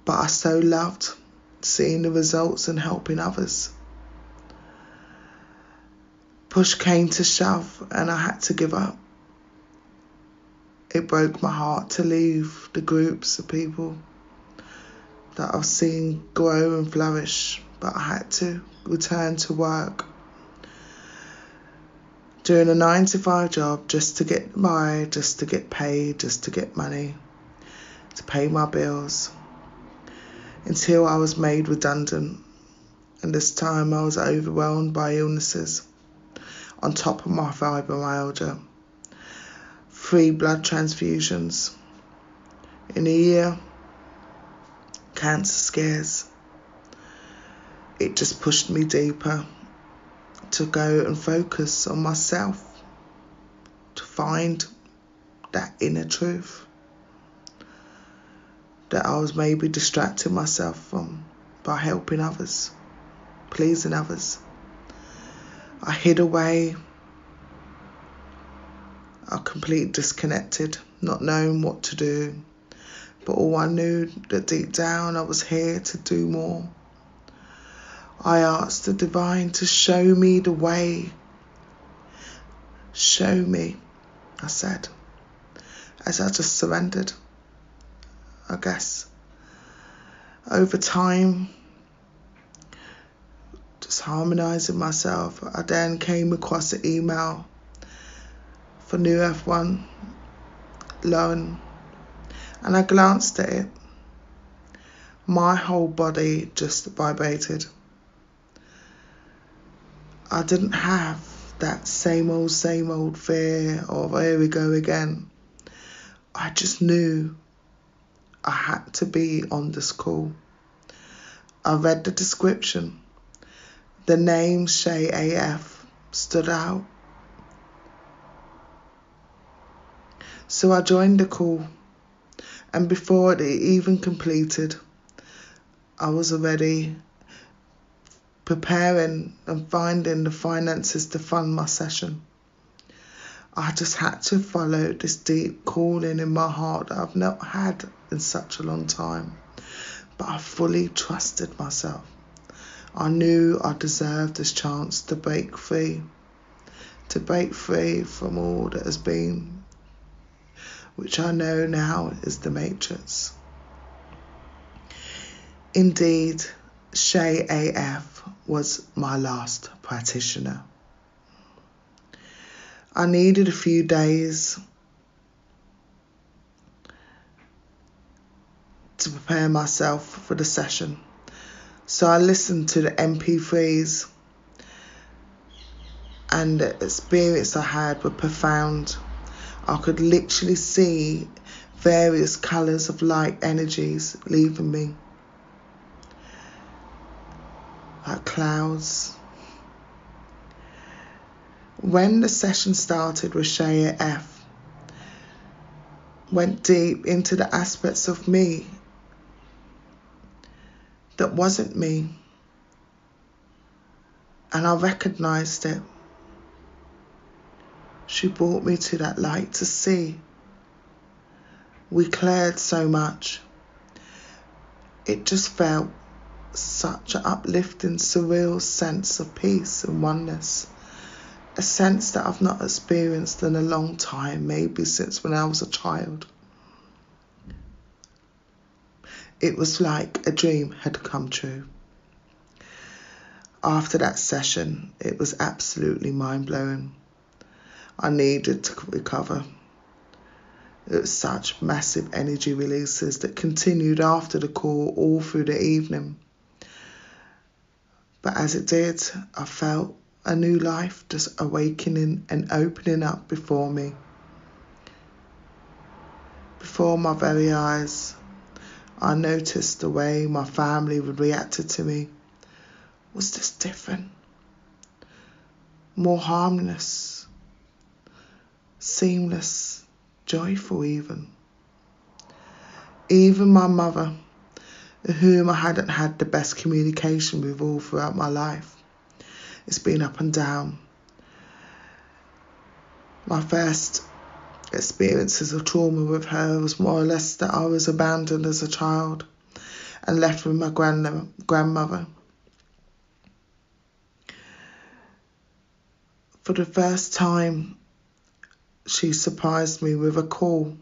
But I so loved seeing the results and helping others. Push came to shove and I had to give up. It broke my heart to leave the groups of people that I've seen grow and flourish, but I had to return to work. Doing a 9-to-5 job just to get by, just to get paid, just to get money, to pay my bills, until I was made redundant. And this time I was overwhelmed by illnesses, on top of my fibromyalgia, 3 blood transfusions in a year, cancer scares. It just pushed me deeper to go and focus on myself, to find that inner truth that I was maybe distracting myself from by helping others, pleasing others. I hid away, I completely disconnected, not knowing what to do. But all I knew that deep down I was here to do more. I asked the divine to show me the way. Show me, I said, as I just surrendered, I guess. Over time, just harmonizing myself, I then came across an email for New Earth One loan, and I glanced at it. My whole body just vibrated. I didn't have that same old fear of here we go again. I just knew I had to be on this call. I read the description. The name Shay AF stood out. So I joined the call, and before it even completed, I was already preparing and finding the finances to fund my session. I just had to follow this deep calling in my heart that I've not had in such a long time. But I fully trusted myself. I knew I deserved this chance to break free from all that has been, which I know now is the matrix. Indeed, Shay AF was my last practitioner. I needed a few days to prepare myself for the session, so I listened to the MP3s, and the experience I had were profound. I could literally see various colours of light energies leaving me, like clouds. When the session started with Shay F, went deep into the aspects of me that wasn't me, and I recognised it. She brought me to that light to see. We cleared so much. It just felt such an uplifting, surreal sense of peace and oneness. A sense that I've not experienced in a long time, maybe since when I was a child. It was like a dream had come true. After that session, it was absolutely mind-blowing. I needed to recover. It was such massive energy releases that continued after the call all through the evening. But as it did, I felt a new life just awakening and opening up before me. Before my very eyes, I noticed the way my family would react to me was just different, more harmless, seamless, joyful even. Even my mother, whom I hadn't had the best communication with all throughout my life. It's been up and down. My first experiences of trauma with her was more or less that I was abandoned as a child and left with my grandmother. For the first time, she surprised me with a call.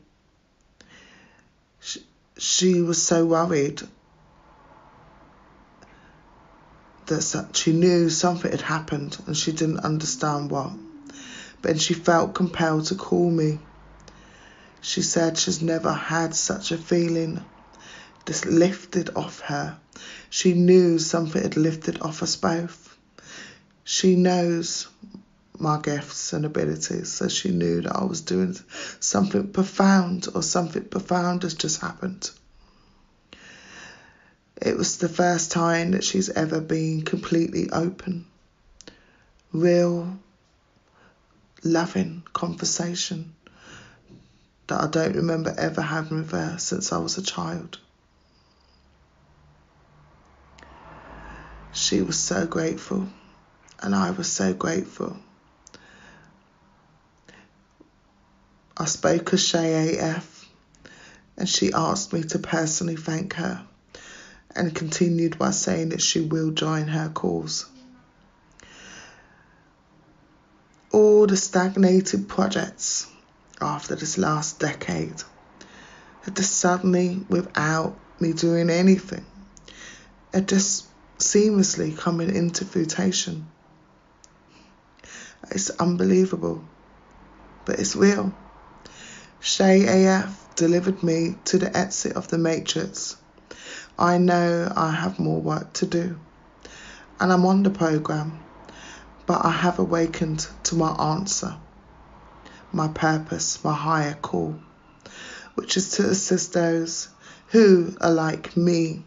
She was so worried that she knew something had happened and she didn't understand what. But she felt compelled to call me. She said she's never had such a feeling just lifted off her. She knew something had lifted off us both. She knows my gifts and abilities, so she knew that I was doing something profound, or something profound has just happened. It was the first time that she's ever been completely open, real, loving conversation that I don't remember ever having with her since I was a child. She was so grateful, and I was so grateful. I spoke with Shay AF, and she asked me to personally thank her, and continued by saying that she will join her cause. All the stagnated projects after this last decade had just suddenly, without me doing anything, had just seamlessly coming into fruition. It's unbelievable, but it's real. Shay AF delivered me to the exit of the matrix. I know I have more work to do, and I'm on the program, but I have awakened to my answer, my purpose, my higher call, which is to assist those who are like me,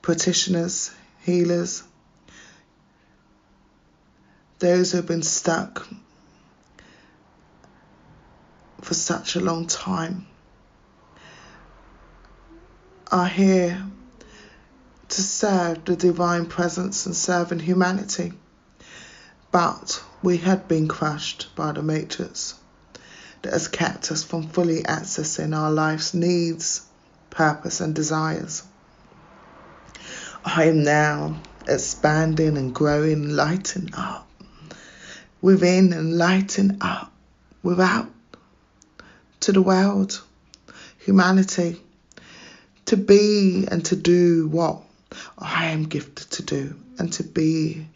practitioners, healers, those who have been stuck for such a long time, are here to serve the divine presence and serving humanity. But we had been crushed by the matrix that has kept us from fully accessing our life's needs, purpose and desires. I am now expanding and growing, lighting up within and lighting up without, to the world, humanity, to be and to do what I am gifted to do, and to be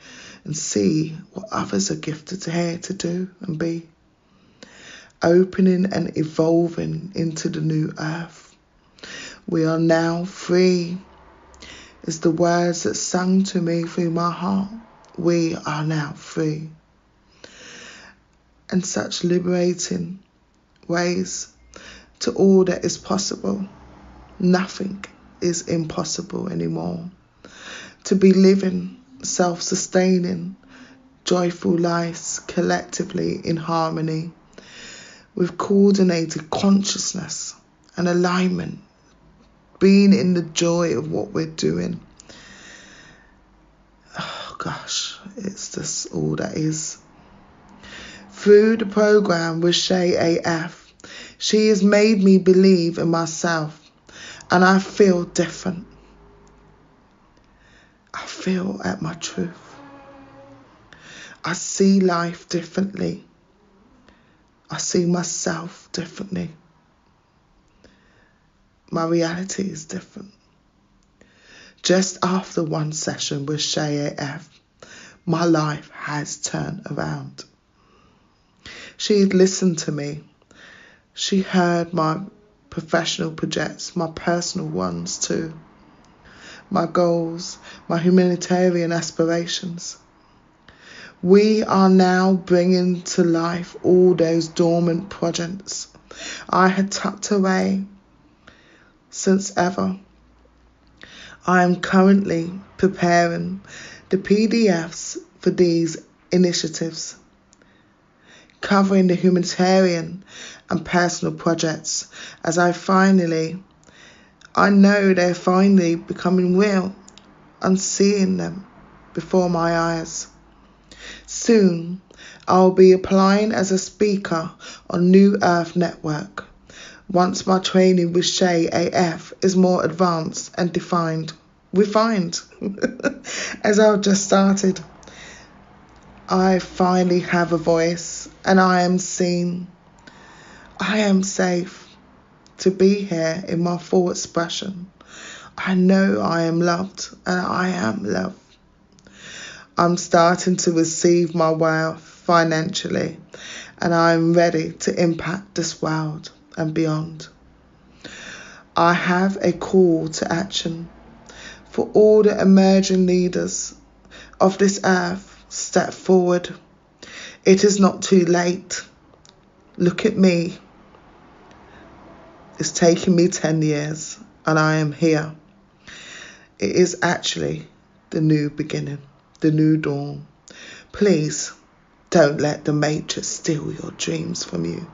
and see what others are gifted to here to do and be. Opening and evolving into the new earth. We are now free, is the words that sung to me through my heart. We are now free. And such liberating ways to all that is possible. Nothing is impossible anymore. To be living, self-sustaining, joyful lives collectively in harmony with coordinated consciousness and alignment, being in the joy of what we're doing. Oh gosh, it's just all that is. Through the program with Shay AF, she has made me believe in myself, and I feel different. I feel at my truth. I see life differently. I see myself differently. My reality is different. Just after one session with Shay AF, my life has turned around. She had listened to me. She heard my professional projects, my personal ones too, my goals, my humanitarian aspirations. We are now bringing to life all those dormant projects I had tucked away since ever. I am currently preparing the PDFs for these initiatives, covering the humanitarian and personal projects as I know they're finally becoming real and seeing them before my eyes. Soon, I'll be applying as a speaker on New Earth Network once my training with Shay AF is more advanced and refined, as I've just started. I finally have a voice and I am seen. I am safe to be here in my full expression. I know I am loved and I am loved. I'm starting to receive my wealth financially and I'm ready to impact this world and beyond. I have a call to action for all the emerging leaders of this earth. Step forward. It is not too late. Look at me. It's taken me 10 years and I am here. It is actually the new beginning, the new dawn. Please don't let the matrix steal your dreams from you.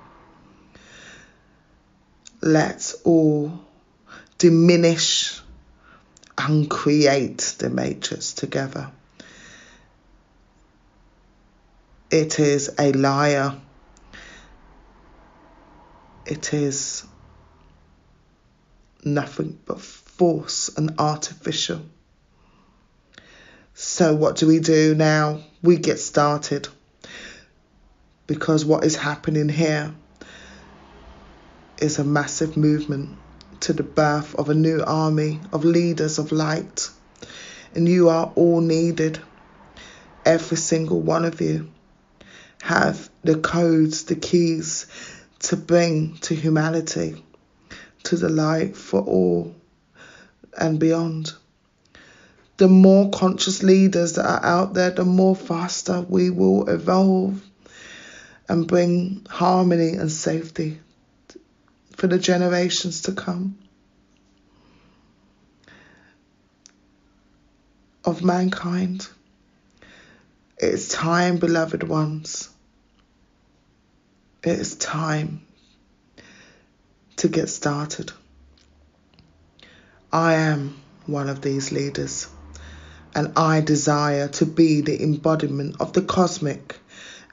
Let's all diminish and create the matrix together. It is a liar. It is nothing but false and artificial. So what do we do now? We get started. Because what is happening here is a massive movement to the birth of a new army of leaders of light. And you are all needed. Every single one of you have the codes, the keys to bring to humanity, to the light for all and beyond. The more conscious leaders that are out there, the more faster we will evolve and bring harmony and safety for the generations to come of mankind. It's time, beloved ones. It is time to get started. I am one of these leaders, and I desire to be the embodiment of the cosmic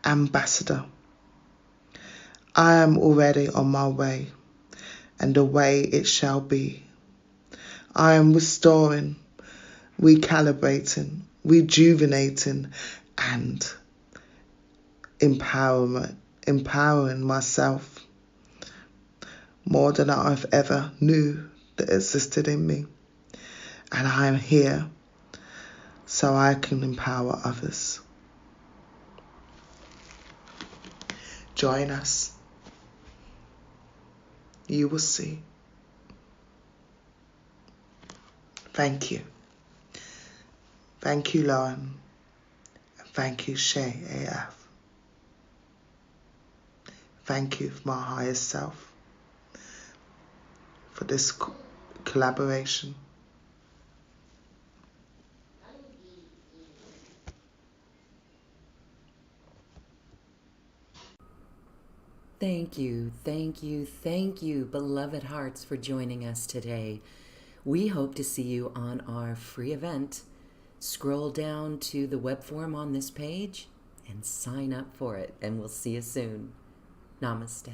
ambassador. I am already on my way, and the way it shall be. I am restoring, recalibrating, rejuvenating and empowering myself more than I've ever knew that existed in me. And I am here so I can empower others. Join us. You will see. Thank you. Thank you, Lauren. And thank you, Shay AF. Thank you, my higher self, for this collaboration. Thank you, thank you, thank you, beloved hearts, for joining us today. We hope to see you on our free event. Scroll down to the web form on this page and sign up for it, and we'll see you soon. Namaste.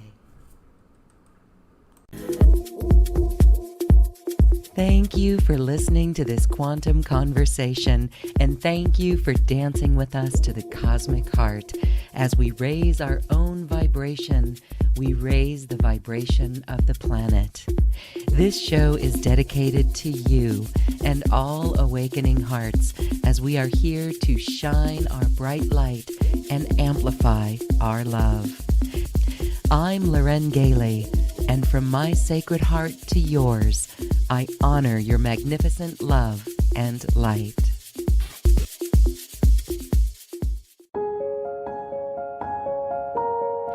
Thank you for listening to this quantum conversation, and thank you for dancing with us to the cosmic heart. As we raise our own vibration, we raise the vibration of the planet. This show is dedicated to you and all awakening hearts, as we are here to shine our bright light and amplify our love. I'm Loren Galey, and from my sacred heart to yours, I honor your magnificent love and light.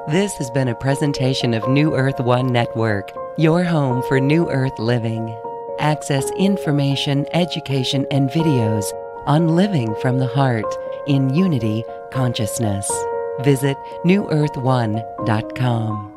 This has been a presentation of New Earth One Network, your home for New Earth living. Access information, education, and videos on living from the heart in unity consciousness. Visit newearth1.com.